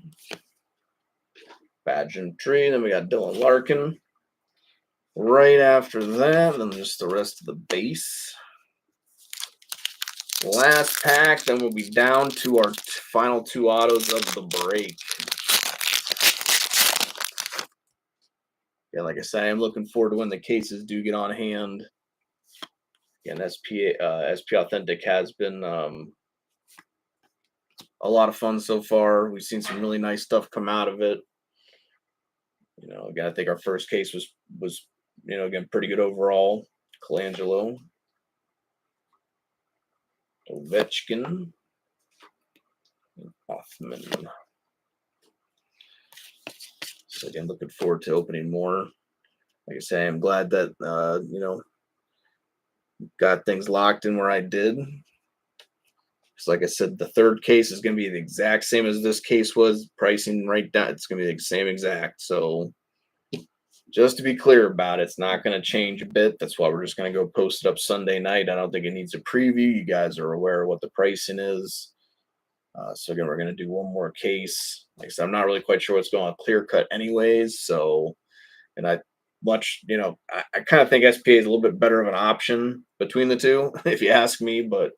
A: Pageantry. Then we got Dylan Larkin. Right after that, then just the rest of the base. Last pack, then we'll be down to our final 2 autos of the break. Yeah, like I said, I'm looking forward to when the cases do get on hand. Again, SP Authentic has been a lot of fun so far. We've seen some really nice stuff come out of it. Again, I think our first case was again, pretty good overall. Colangelo, Ovechkin, and Hoffman. So again, looking forward to opening more. Like I say, I'm glad that got things locked in where I did. Because like I said, the third case is going to be the exact same as this case was. Pricing right down, it's going to be the same exact. So just to be clear about it, it's not going to change a bit. That's why we're just going to go post it up Sunday night. I don't think it needs a preview. You guys are aware of what the pricing is. So again, we're going to do one more case. Like I said, I'm not really quite sure what's going on clear cut anyways. So, and I kind of think SPA is a little bit better of an option between the two, if you ask me. But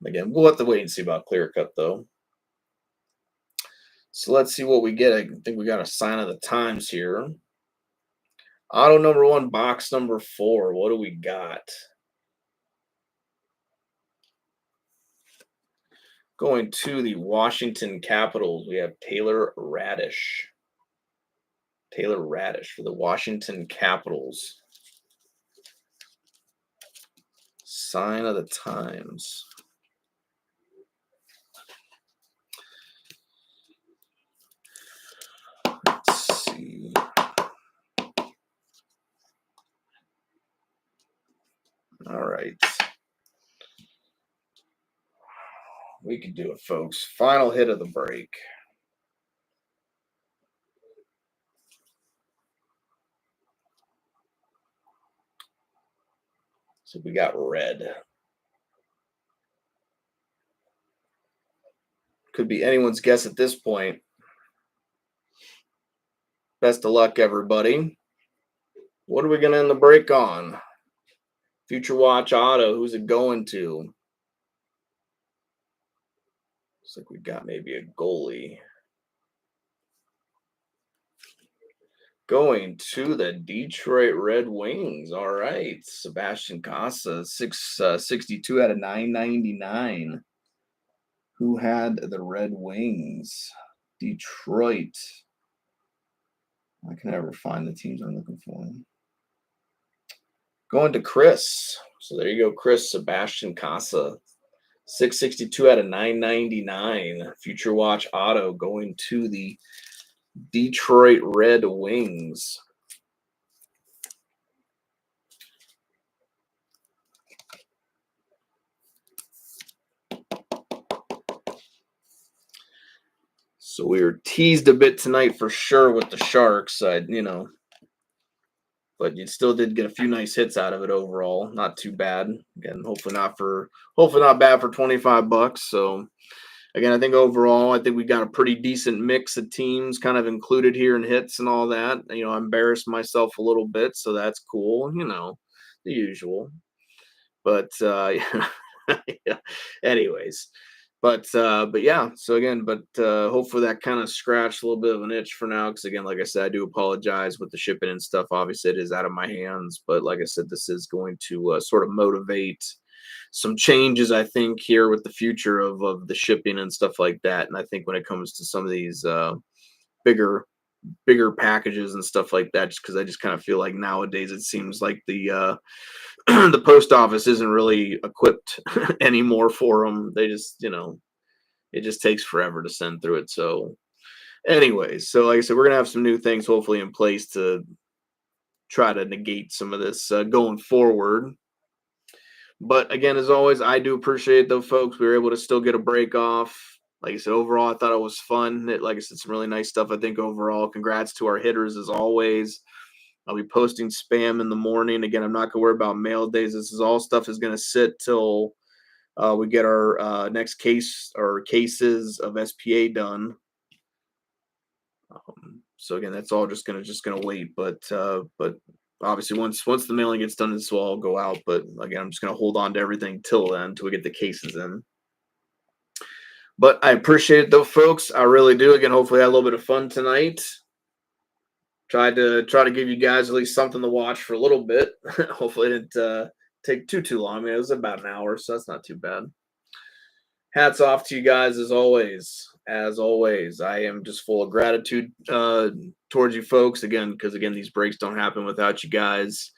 A: Again, we'll have to wait and see about clear cut though. So let's see what we get. I think we got a sign of the times here. Auto number 1, box number 4. What do we got? Going to the Washington Capitals, we have Taylor Radish. Taylor Radish for the Washington Capitals. Sign of the times. Let's see. All right. We can do it, folks. Final hit of the break. So we got red. Could be anyone's guess at this point. Best of luck, everybody. What are we going to end the break on? Future Watch Auto. Who's it going to? Looks like we got maybe a goalie. Going to the Detroit Red Wings. All right. Sebastian Casa, 662 out of 999. Who had the Red Wings? Detroit. I can never find the teams I'm looking for. Going to Chris. So there you go, Chris. Sebastian Casa. 662 out of 999. Future Watch Auto going to the Detroit Red Wings. So we were teased a bit tonight for sure with the Sharks. But you still did get a few nice hits out of it overall. Not too bad. Again, hopefully not bad for $25. So again, I think overall, I think we got a pretty decent mix of teams kind of included here in hits and all that. I embarrassed myself a little bit, so that's cool. The usual. But yeah. Anyways. But yeah, so again, hopefully that kind of scratched a little bit of an itch for now. Because again, like I said, I do apologize with the shipping and stuff. Obviously, it is out of my hands. But like I said, this is going to sort of motivate some changes, I think, here with the future of the shipping and stuff like that. And I think when it comes to some of these bigger packages and stuff like that, just because I just kind of feel like nowadays it seems like the the post office isn't really equipped anymore for them. They just, it just takes forever to send through it. So, anyways, so like I said, we're gonna have some new things hopefully in place to try to negate some of this going forward. But again, as always, I do appreciate though, folks. We were able to still get a break off. Like I said, overall, I thought it was fun. Like I said, some really nice stuff. I think overall, congrats to our hitters as always. I'll be posting spam in the morning. Again, I'm not going to worry about mail days. This is all stuff is going to sit till we get our next case or cases of SPA done. So again, that's all just gonna wait. But obviously, once the mailing gets done, this will all go out. But again, I'm just gonna hold on to everything till then, until we get the cases in. But I appreciate it though, folks. I really do. Again, hopefully I had a little bit of fun tonight. Try to give you guys at least something to watch for a little bit. Hopefully it didn't take too long. I mean, it was about an hour, so that's not too bad. Hats off to you guys as always. As always, I am just full of gratitude towards you folks again, because again, these breaks don't happen without you guys.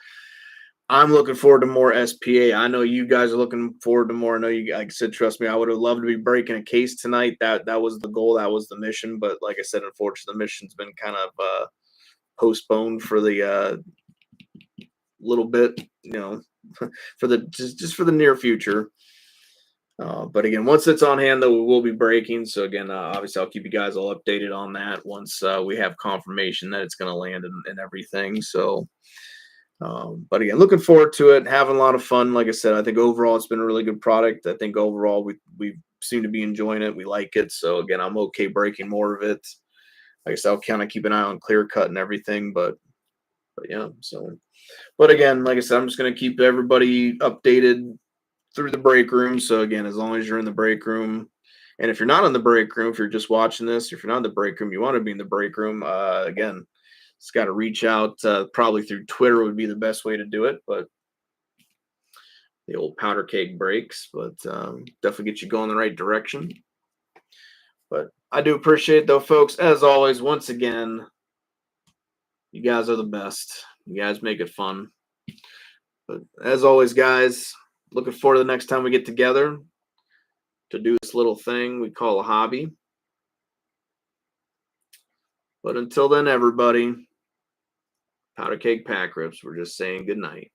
A: I'm looking forward to more SPA. I know you guys are looking forward to more. I know you, like I said, trust me, I would have loved to be breaking a case tonight. That was the goal. That was the mission. But like I said, unfortunately, the mission's been kind of postponed for the little bit, for the just for the near future. But again, once it's on hand, though, we will be breaking. So again, obviously, I'll keep you guys all updated on that once we have confirmation that it's going to land and everything. So, but again, looking forward to it, having a lot of fun. Like I said, I think overall it's been a really good product. I think overall we seem to be enjoying it. We like it. So again, I'm okay breaking more of it. Like I said, I'll kind of keep an eye on clear cut and everything. But yeah, so. But again, like I said, I'm just going to keep everybody updated through the break room. So again, as long as you're in the break room, and if you're not in the break room, if you're just watching this, if you're not in the break room, you want to be in the break room. Again, it's got to reach out. Probably through Twitter would be the best way to do it, but the old powder keg breaks, but definitely get you going in the right direction. But I do appreciate it, though, folks. As always, once again, you guys are the best. You guys make it fun. But as always, guys, looking forward to the next time we get together to do this little thing we call a hobby. But until then, everybody, powder keg pack rips, we're just saying good night.